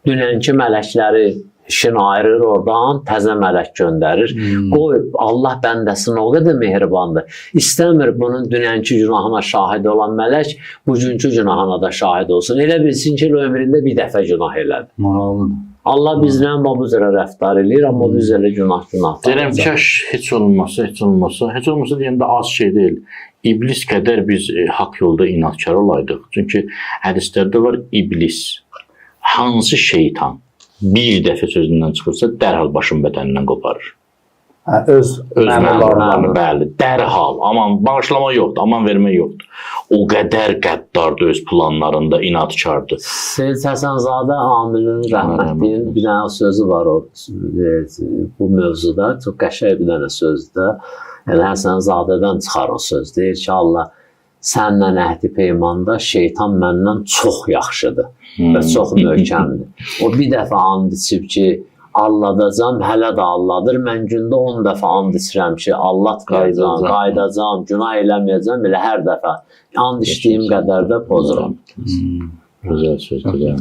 Dünənki mələkləri işini ayırır oradan, təzə mələk göndərir. Qoy, Allah bəndəsini o qədər mehribandır. İstəmir bunun dünənki günahına şahid olan mələk, bugünkü günahına da şahid olsun. Elə bilsin ki, ömründə bir dəfə günah elədi. Maraqlıdır. Allah bizlə bu cürə rəftar edir, amma biz elə günah. Deyirəm, kaş heç olmasa deyəndə az şey deyil. İblis qədər biz haqq yolda inatkar olaydıq. Çünki hədislərdə var iblis, hansı şeytan bir dəfə sözündən çıxırsa, dərhal başın bədənindən qoparır. Öz məmurlarını, bəli, dərhal. Aman, bağışlama yoxdur, aman vermək yoxdur. O qədər qəddardır öz planlarında, inatkardır. Seyid Həsənzadə Amilin rəhmətliyin bir dənə sözü var bu mövzuda. Çox qəşəng bir dənə sözdür. Həsənzadədən çıxar o söz. Deyir ki, Allah sənlə əhdi peymanda şeytan məndən çox yaxşıdır və çox möhkəmdir. O bir dəfə and içib ki, alladacam, hələ də alladır. Mən gündə 10 dəfə and içirəm ki, allatmayacam, qaydacam, günah eləməyəcəm. Belə hər dəfə and içdiyim qədər də pozuram. Gözəl sözdür.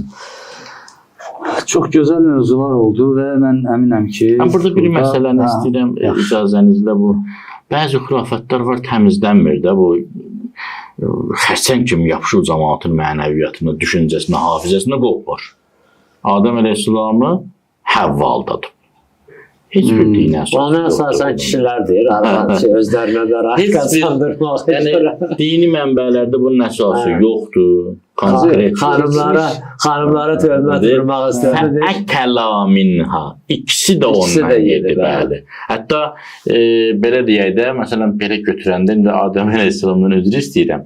Çox gözəl mövzular oldu və mən əminəm ki... Mən burada bir məsələni istəyirəm, icazənizlə bu. Bəzi xurafətlər var, təmizlənmir də bu xərçəng kimi yapışır cəmaatın mənəviyyatını, düşüncəsinə, hafizəsinə qopmur. Adəm əleyhissalamı Həvva aldadı. Heç bir dinə söz yoxdur. Ona əsasən kişilər deyir, özlərinə də rəhqət sandırmaq. Yəni, dini mənbələrdə bunun əsası yoxdur. Konkret. Xanımlara töhmət vurmaq istədi. Fəəkəla minha. İkisi də İkisi ondan də yedi, yedi, bəli. Hətta belə deyək də, məsələn, belə götürəndə indi Adəm əleyhissalamdan üzr istəyirəm.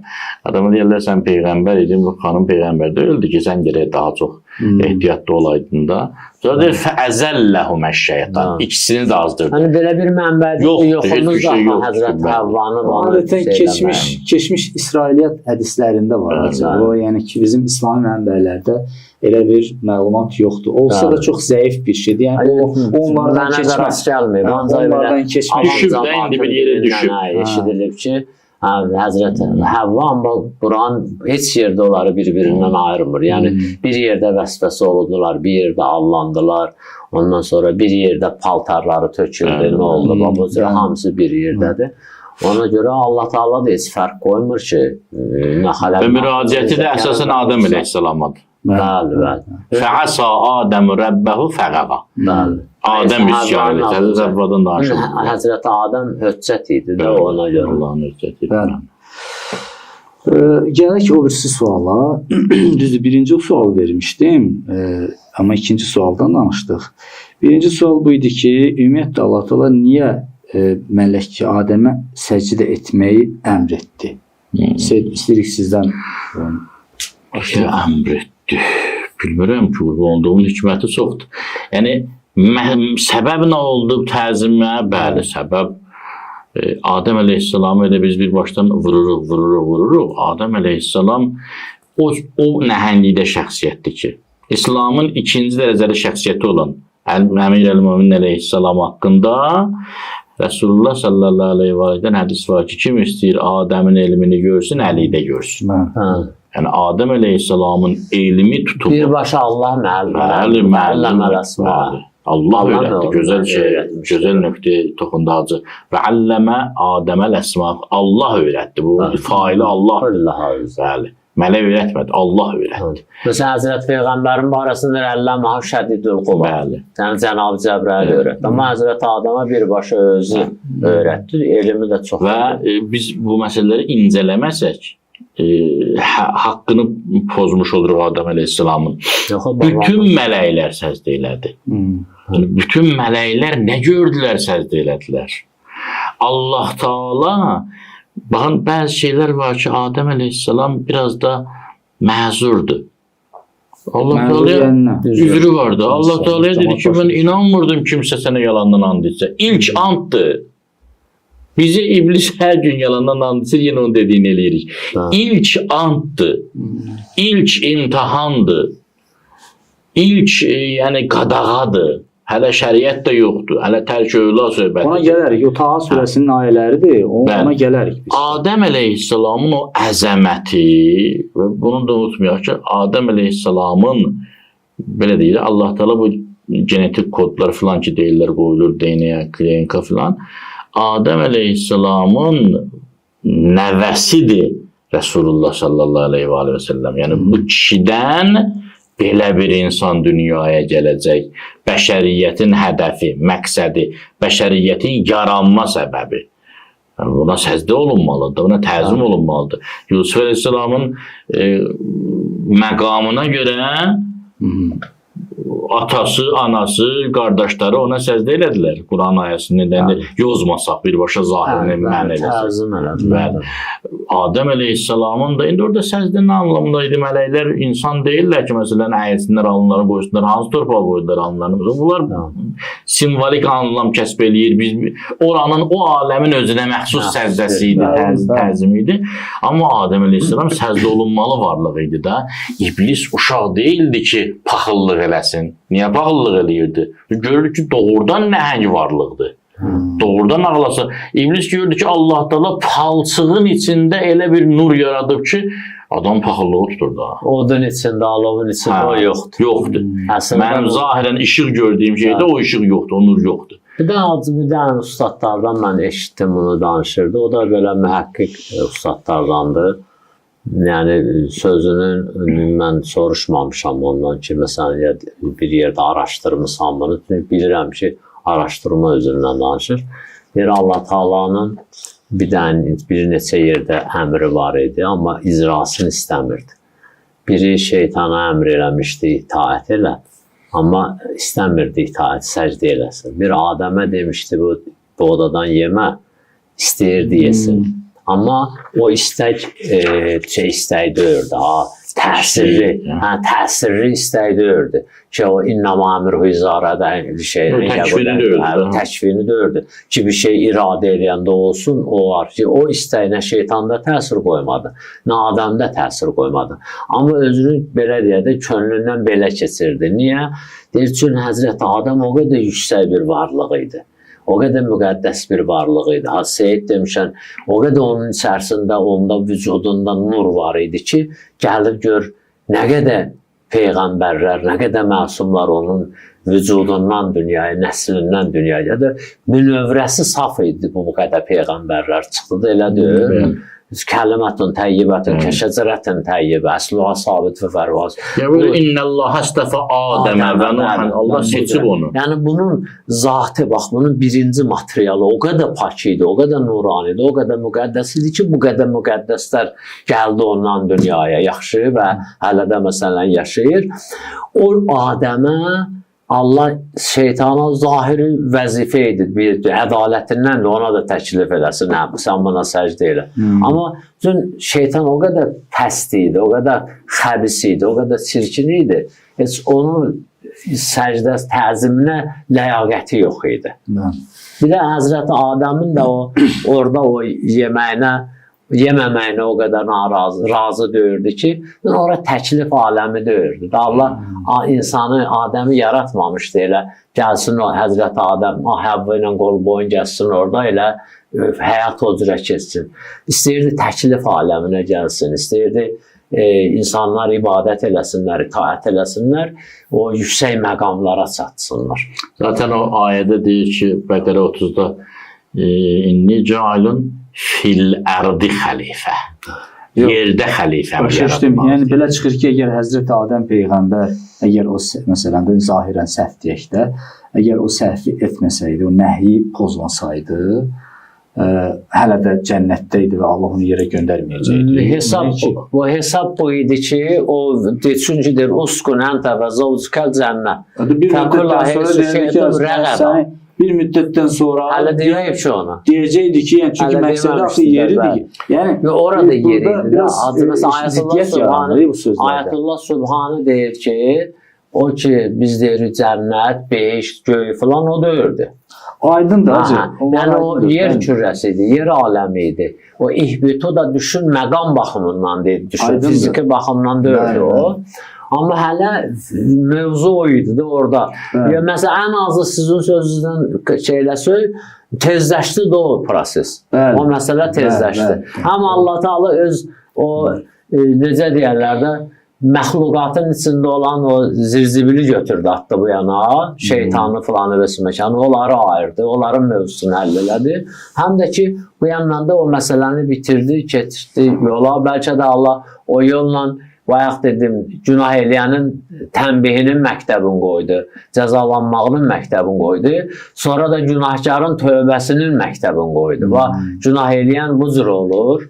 Adama deyirlər, sən peyğəmbər idin, bu xanım peyğəmbər deyildi ki, sən gərək daha çox ehtiyatlı olaydın da. Sonra deyir, fəəzəlləhum əş-şeytan. İkisini də azdırdı. Hani belə bir mənbədir Yoxdur, ki, yoxumuz heç bir şey da yoxdur. Həzrət Havvanın Adətən keçmiş İsrailiyyat hədislərində var. Bəli. O, yəni ki, bizim İslami mənbələrdə elə bir məlumat yoxdur. Olsa Bəli. da çox zəif bir şeydir. Yəni onlardan mənə də rast keçmək. gəlməyib. Hə, Ancaq onlardan belə keçmək. Düşüb də indi bir yerə düşüb. Eşidilib ki, Həzrət Havva amma Quran heç yerdə onları bir-birindən ayırmır. Yəni bir yerdə vəsvəsə oldular, bir yerdə allandılar. Ondan sonra bir yerdə paltarları töküldü, nə oldu? Bu hamısı bir yerdədir. Ona görə Allah Taala da heç fərq qoymur ki, nə xələl. Və müraciəti də əsasən Adəm əleyhissalamadır. Bəli, bəli. Fəasa Adəmu Rəbbəhu fəqəqa. Bəli. Adəm üsyan edir. Həzrət Havvadan danışır. Həzrət Adəm höccət idi də ona görə. Allahın höccəti. Bəli. Gələk o birisi suala. Düzdür, birinci sual vermişdim. Amma ikinci sualdan danışdıq. Birinci sual bu idi ki, ümumiyyətlə Allah Taala niyə mələk Adəmə səcdə etməyi əmr etdi? İstəyirik sizdən. Əmr etdi. Bilmirəm ki, olduğun hikməti çoxdur. Yəni, səbəb nə oldu təzimə? Bəli, səbəb Adəm əleyhissalamı elə biz bir başdan vururuq. Adəm əleyhissalam o nəhənglikdə şəxsiyyətdir ki, İslamın ikinci dərəcəli şəxsiyyəti olan Əmir əl-Mömin əleyhissalam haqqında Rasulullah sallallahu aleyhi və aleyhidən hədis var ki, kim istəyir Adəmin elmini görsün, Əlidə görsün. Yəni, Adəm əleyhissalamın elmi tutulur. Birbaşa Allah müəllim əsma. Allah öyrətdi, gözəl şey, gözəl nöqtəyə toxundu hacı. Və alləmə Adəməl əsma. Allah öyrətdi, bu faili Allah. Bəli. Mələk öyrətmədi, Allah öyrətdi. Məsələn, Həzrət Peyğəmbərin barəsində əlləməhə şədidül qula. Bəli. Yəni, Cənab-ı Cəbrəil öyrətdi. Amma Həzrət Adəmə birbaşa özü öyrətdi, elmi də çox. Və biz bu məsələləri incələməsək, haqqını pozmuş oluruq Adəm əleyhissalamın. Bütün mələklər səzdə elədi. Bütün mələklər nə gördülər, səzdə elədilər. Allah Taala, baxın, bəzi şeylər var ki, Adəm əleyhissalam biraz da məzurdur. Allah Teala'ya üzrü vardı. Allah Teala'ya dedi ki, ben inanmırdım kimsə sənə yalandan and etsə. İlk anddır. Bizi iblis hər gün yalandan and etsə, yenə onun dediyini eləyirik. İlk anddır. İlk imtihandır. İlk yəni qadağadır. Hələ şəriət də yoxdur. Hələ tərk övla söhbəti. Ona gələrik. O Taha surəsinin ayələridir. Ona gələrik biz. Adəm əleyhissalamın o əzəməti və bunu da unutmayaq ki, Adəm əleyhissalamın belə deyir, Allah Teala bu genetik kodlar filan ki deyirlər qoyulur DNA, klinika filan. Adəm əleyhissalamın nəvəsidir Resulullah sallallahu aleyhi və səlləm. Yəni bu kişidən belə bir insan dünyaya gələcək. Bəşəriyyətin hədəfi, məqsədi, bəşəriyyətin yaranma səbəbi. Yəni, buna səzdə olunmalıdır, buna təzim olunmalıdır. Yusuf əleyhissalamın məqamına görə atası, anası, qardaşları ona səzdə elədilər. Quran ayəsindən yozmasaq birbaşa zahirini mən eləsin. Adəm əleyhissalamın da indi orada səzdə nə anlamında idi? Mələklər insan deyirlər ki, məsələn, əyilsinlər, alınlarını qoysunlar, hansı torpağa qoydular alınlarını? Bunlar simvolik anlam kəsb eləyir. Biz oranın, o aləmin özünə məxsus səzdəsi idi, təzimi idi. Amma Adəm əleyhissalam səzdə olunmalı varlıq idi da. İblis uşaq deyildi ki, paxıllıq eləsin. Niyə paxıllıq eləyirdi? Görür ki, doğrudan nəhəng varlıqdır. Doğrudan ağlasa. İblis gördü ki, Allah Taala palçığın içində elə bir nur yaradıb ki, adam paxıllığı tutur da. Odun içində, alovun içində o yoxdur. Yoxdur. Mənim zahirən işıq gördüyüm şeydə o işıq yoxdur, o nur yoxdur. Bir dənə ustadlardan mən eşitdim bunu danışırdı. O da belə mühəqqqiq ustadlardandır. Yəni sözünün mən soruşmamışam ondan ki, məsələn, bir yerdə araşdırmışam bunu. Bilirəm ki, araşdırma özündən danışır. Bir Allah Taala'nın bir neçə yerdə əmri var idi, amma icrasını istəmirdi. biri şeytana əmr eləmişdi, itaət elə. Amma istəmirdi itaət, səcdə eləsin. Bir Adəmə demişdi, bu odadan yemə, istəyirdi yesin. Amma o istək istək deyirdi, təsirli istək deyirdi. Ki o innama əmruhu izarədə təkvini deyirdi. Ki bir şey iradə eləyəndə olsun, o var ki, o istəyinə şeytanda təsir qoymadı, nə adamda təsir qoymadı. Amma özünü belə deyədə könlündən belə keçirdi. Niyə? Deyir, çünki Həzrəti Adəm o qədər yüksək bir varlıq idi. O qədər müqəddəs bir varlıq idi. Seyid demişən, o qədər onun içərisində, onda vücudunda nur var idi ki, gəlir gör, nə qədər peyğəmbərlər, nə qədər məsumlar onun vücudundan dünyaya, nəslindən dünyaya da münövrəsi saf idi bu qədər peyğəmbərlər çıxdı da elədir. Kəlimatun təyyibətun, kəşəcərətun təyyibə, əsluha sabit və fərvaz. Yəni, İnnəllaha istəfə Adəmə və Nuhan, Allah seçib onu. Yəni, bunun zatı, bax, bunun birinci materialı o qədər pak idi, o qədər nurani idi, o qədər müqəddəs idi ki, bu qədər müqəddəslər gəldi ondan dünyaya, yaxşı və hələ də məsələn yaşayır. O Adəmə Allah şeytana zahiri vəzifə idi, ədalətindən də ona da təklif eləsin, sən buna səcdə elə. Amma şeytan o qədər pəst idi, o qədər xəbis idi, o qədər çirkin idi, heç onun səcdə təziminə ləyaqəti yox idi. Bir də Həzrəti Adəmin də orada o yeməməyinə o qədər razı deyirdi ki, ora təklif aləmi deyirdi. Allah insanı, Adəmi yaratmamışdı elə, gəlsin o Həzrəti Adəm, Həvva ilə qol boyun gəlsin orada elə, həyat o cürə keçsin. İstəyirdi təklif aləminə gəlsin, istəyirdi insanlar ibadət eləsinlər, itaət eləsinlər, o yüksək məqamlara çatsınlar. Zaten o ayədə deyir ki, Bəqərə 30-da inni cəalun fil ərdi xəlifə. Yerdə xəlifə yaratmaq. Yəni belə çıxır ki, əgər Həzrəti Adəm peyğəmbər, əgər o məsələn də zahirən səhv deyək də, əgər o səhvi etməsəydi, o nəhyi pozmasaydı, hələ də cənnətdə idi və Allah onu yerə göndərməyəcəkdi. Hesab bu idi ki, o çünki deyir, uskun əntə və zavcukəl cənnət. Bir müddətdən sonra deyir ki, bir müddətdən sonra hələ deyəyib ki ona. Deyəcəkdi ki, yəni çünki məqsədə axı yeridir ki. Yəni orada yeriydi. Ayətullah Subhanı deyir ki, o ki biz deyirik cənnət, beş, göy filan o deyirdi. Aydındır hacı. Yəni o yer kürəsi idi, yer aləmi idi. O ihbitu da düşün məqam baxımından deyir, düşün fiziki baxımdan deyirdi o. Amma hələ mövzu o idi də orada. Məsələn, ən azı sizin sözünüzdən tezləşdi də o proses. O məsələ tezləşdi. Həm Allah Teala öz o necə deyərlər də məxluqatın içində olan o zirzibili götürdü, atdı bu yana, şeytanı filanı və məkanı, onları ayırdı, onların mövzusunu həll elədi. Həm də ki, bu yandan da o məsələni bitirdi, keçirdi yola. Bəlkə də Allah o yolla bayaq dedim, günah eləyənin tənbihinin məktəbini qoydu, cəzalanmağının məktəbini qoydu, sonra da günahkarın tövbəsinin məktəbini qoydu. Günah eləyən bu cür olur,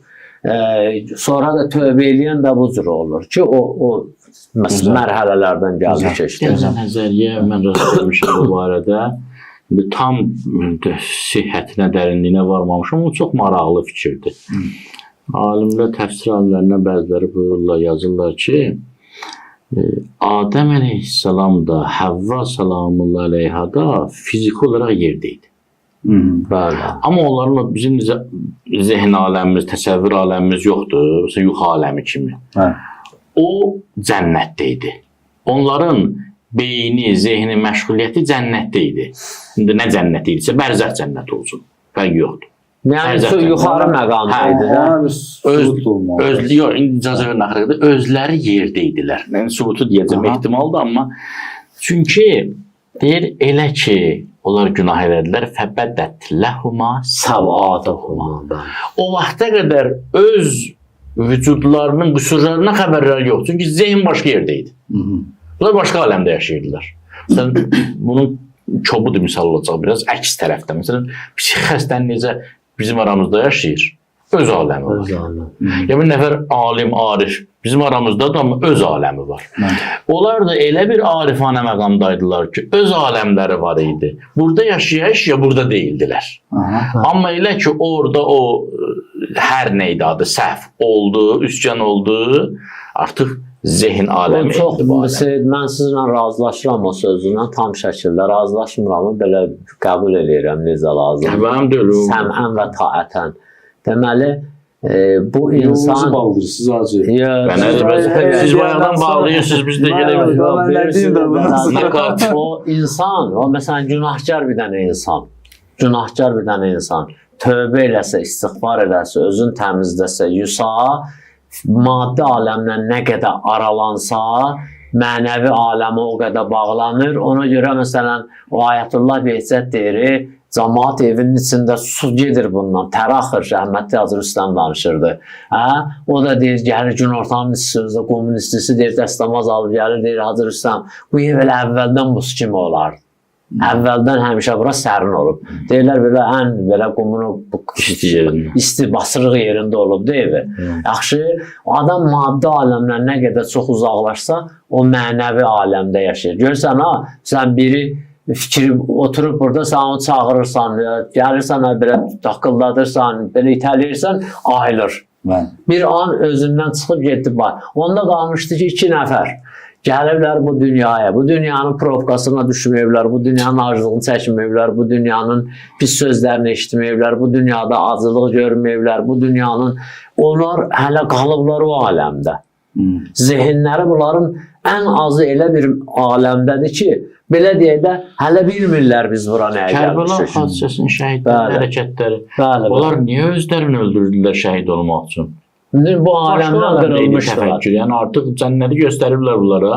sonra da tövbə eləyən də bu cür olur ki, o mərhələlərdən gəldi keçdi. Nəzəriyyə mən rast etmişəm bu barədə. Tam sihhətinə, dərinliyinə varmamışam, o çox maraqlı fikirdir. Alimlər, təfsir alimlərindən bəziləri buyururlar, yazırlar ki, Adəm əleyhissalam da, Həvva salamullah əleyha da fiziki olaraq yerdəydi. Amma onların bizim zehn aləmimiz, təsəvvür aləmimiz yoxdur, mesela yuxu aləmi kimi. O cənnətdə idi. Onların beyni, zehni, məşğuliyyəti cənnətdə idi. İndi nə cənnət idisə, bərzəx cənnət olsun, fərq yoxdur. Yəni yuxarı məqamdaydı da. İcazə verin axırda özləri yerdə idilər. Yəni sübutu deyəcəm ehtimaldır, amma çünki deyir elə ki onlar günah elədilər, fəbədət ləhuma səvadəhuma. O vaxta qədər öz vücudlarının qüsurlarına xəbərlər yox. Çünki zehn başqa yerdə idi. Bunlar başqa aləmdə yaşayırdılar. Bunun çobudur misal olacaq biraz əks tərəfdə. Məsələn, psixi xəstənin necə bizim aramızda yaşayır. Öz aləmi var. Ya bir nəfər alim, arif Bizim aramızda da öz aləmi var. Onlar da elə bir arifanə məqamdaydılar ki, öz aləmləri var idi. Burada yaşaya burada deyildilər. Amma elə ki, orada o hər neydi adı, səhv oldu, üsyan oldu, artıq zehin aləmi Çox, idi. mən sizinlə razılaşıram o sözünə, tam şəkildə razılaşmıram, belə qəbul edirəm necə lazım. Mənim deyil. Səmən və taətən. Deməli, bu insan... Yolunuzu baldırırsınız acı. Siz bayadan bağlayırsınız, biz də gələmiz. O insan, o məsələn günahkar bir dənə insan, tövbə eləsə, istiğfar eləsə, özünü təmizləsə, yusa, maddi aləmlə nə qədər aralansa, mənəvi aləmə o qədər bağlanır. Ona görə məsələn, o Ayətullah Behzət deyir, cəmaat evinin içində su gedir bundan, tər axır, rəhmətli Hacı Rüstəm danışırdı. O da deyir, gəlir gün ortanın istisi, qumun istisi deyir, dəstəmaz alıb gəlir, deyir, Hacı Rüstəm, bu ev elə əvvəldən buz kimi olar. Əvvəldən həmişə bura sərin olub. Deyirlər, belə ən belə qumunu isti basırıq yerində olub, deyir. Yaxşı, o adam maddi aləmlə nə qədər çox uzaqlaşsa, o mənəvi aləmdə yaşayır. Görsən, sən biri fikri oturub burada sən onu çağırırsan, gəlirsən, belə taqqıldadırsan, belə itələyirsən, ayılır. Bir an özündən çıxıb getdi. Onda qalmışdı ki, 2 nəfər gəlirlər bu dünyaya, bu dünyanın provokasına düşməyiblər, bu dünyanın acılığını çəkməyiblər, bu dünyanın pis sözlərini eşitməyiblər, bu dünyada acılıq görməyiblər, bu dünyanın, onlar hələ qalıblar o aləmdə. Zehinləri bunların ən azı elə bir aləmdədir ki, belə deyək də, hələ bilmirlər biz bura nəyə gəlmişik. Kərbəla hadisəsinin şəhidləri, hərəkətləri, onlar niyə özlərini öldürdülər şəhid olmaq üçün? Bu aləmdən qırılmışlar. Yəni artıq cənnəti göstəriblər bunlara.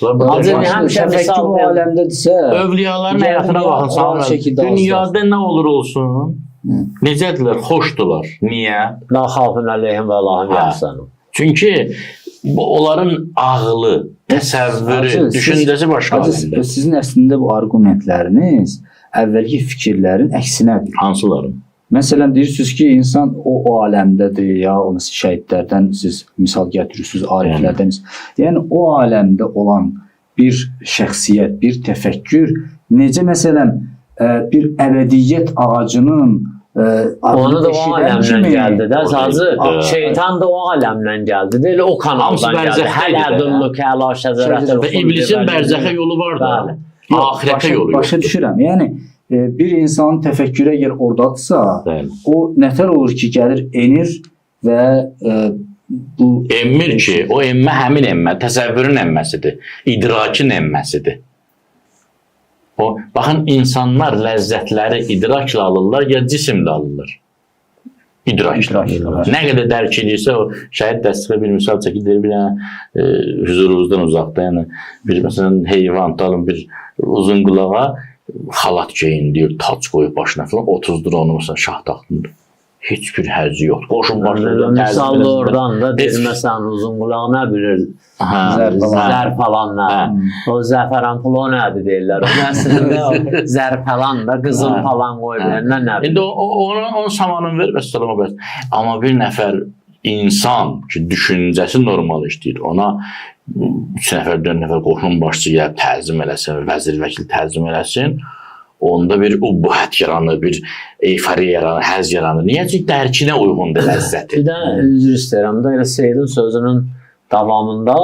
Həmişə misal bu aləmdədirsə, övliyaların həyatına baxın, dünyada nə olur olsun, necədirlər, xoşdular. Niyə? La xafın əleyhim və Allahın yəhsənim. Çünki onların ağlı, təsəvvürü, düşüncəsi başqa aləmdə. Sizin əslində bu argumentləriniz əvvəlki fikirlərin əksinədir. Hansıların? Məsələn, deyirsiniz ki, insan o aləmdədir, ya o şəhidlərdən siz misal gətirirsiniz, ariflərdən. Yəni, o aləmdə olan bir şəxsiyyət, bir təfəkkür, necə məsələn, bir əbədiyyət ağacının onu da o aləmdən gəldi də, sazı, şeytan da o aləmdən gəldi, deyil, o kanaldan gəldi. Hələ-dulluk, hələ şəzərətlər. Və iblisin bərzəxə yolu var da, ahirətə yolu yox. Başa düşürəm, yəni, bir insanın təfəkkürə yer oradadırsa, o nətər olur ki, gəlir, enir və bu... Emmir ki, o emmə həmin emmə, təsəvvürün emməsidir, idrakin emməsidir. Baxın, insanlar ləzzətləri idrakla alırlar, ya cisimlə alırlar. İdrakla. Nə qədər dərk edirsə, o şəhid dəstəqə bir misal çəkilir, bir huzurumuzdan uzaqda, yəni bir məsələn heyvan, talın bir uzun qulağa, xalat geyindir, tac qoyub başına falan, 30-dur onu məsələn şah taxtındır. Heç bir həzzi yoxdur. Qoşun başına. Misalda oradan da deyir, məsələn, uzun qulaq nə bilir? Zərb falan nə? O zəfəran pulu o nədir deyirlər. O əslində zərb falan da qızıl falan qoyurlar. Nə bilir? İndi onun samanını ver və salama bəs. Amma bir nəfər insan ki, düşüncəsi normal işləyir. Ona 3 nəfər, 4 nəfər qoşun başçı gəlib təzim eləsin, vəzir vəkil təzim eləsin, onda bir ubbuhət yaranır, bir euforiya yaranır, həzz yaranır. Niyə? Çünki dərkinə uyğundur ləzzəti. Bir də üzr istəyirəm də, elə Seyyidin sözünün davamında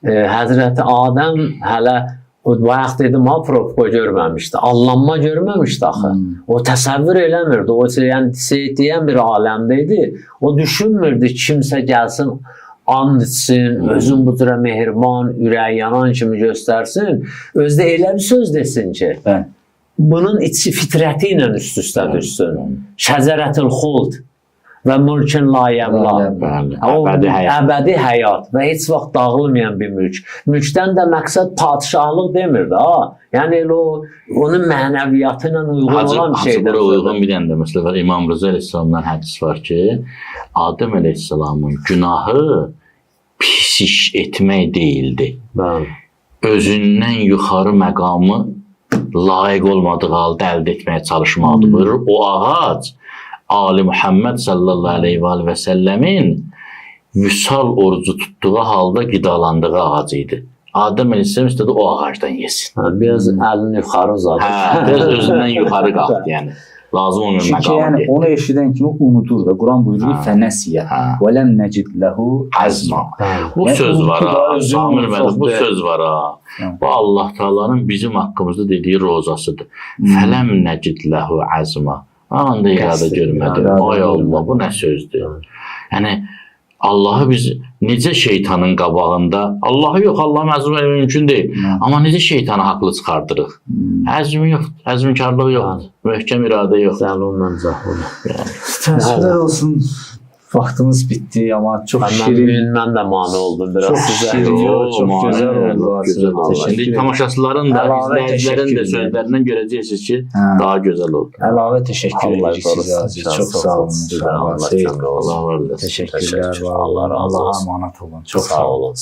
Həzrəti Adəm hələ bayaq dedim, provokasiya görməmişdi, allanma görməmişdi axı. O təsəvvür eləmirdi, o Seyyid deyən bir aləmdə idi. O düşünmürdü kimsə gəlsin, and etsin, özün bu cürə mehriban, ürək yanan kimi göstərsin, özdə elə bir söz desin ki, bunun içi fitrəti ilə üst-üstə düşsün. Şəcərətül xuld və mülkün layəmla. Əbədi həyat və heç vaxt dağılmayan bir mülk. Mülkdən də məqsəd padişahlıq demir də. Yəni onun mənəviyyatı ilə uyğun olan bir şeydir. Bura uyğun bir dənə də məsələ var. İmam Rıza Əleyhisselamdan hədis var ki, Adəm Əleyhisselamın günahı pis iş etmək deyildi. Özündən yuxarı məqamı layiq olmadığı halda əldə etməyə çalışmaqdır. Buyurur, o ağac Ali Muhammed sallallahu aleyhi və səlləmin vüsal orucu tutduğu halda qidalandığı ağac idi. Adəm əleyhissalam istədi o ağacdan yesin. Biraz əlini yuxarı uzadı. Hə, biraz özündən yuxarı qalxdı, yəni. Lazım olmayan Çünki məqama yəni getdi. onu eşidən kimi unudur da. Quran buyurur ki, fənəsiyə Hə. və ləm nəcid ləhu əzma. Bu Yəni, söz var unutdu da, ha, özünü Samir unutdu. müəllim, bu söz var ha. Hə. Bu Allah Taala'nın bizim haqqımızda dediyi rozasıdır. Fələm nəcid ləhu əzma. Anda iradə görmədi. Ay Allah, bu nə sözdür? Yəni Allahı biz necə şeytanın qabağında, Allahı yox, Allahı məzlum etmək mümkün deyil. Amma necə şeytanı haqlı çıxardırıq? Əzmi yoxdur, əzmkarlığı yoxdur, möhkəm iradə yoxdur. Sən ondan uzaq ol. Təəssüflər olsun. Vaxtımız bitdi, amma çox şirin. Mən də mane oldum biraz Çox sizə. şirin, çox gözəl oldu. Gözəl oldu. Təşəkkür İndi ederim. tamaşaçıların da, Əlavə izləyicilərin də təşəkkür sözlərindən görəcəksiniz ki, Hə. daha gözəl oldu. Əlavə təşəkkür Allah edirik sizə. qorusun. Aziz. Çox sağ olun. Allah Sağ olun. Allah Allah var olasın. Təşəkkürlər. Allah razı Allah'a olsun. əmanət olun. Çox Sağ olun.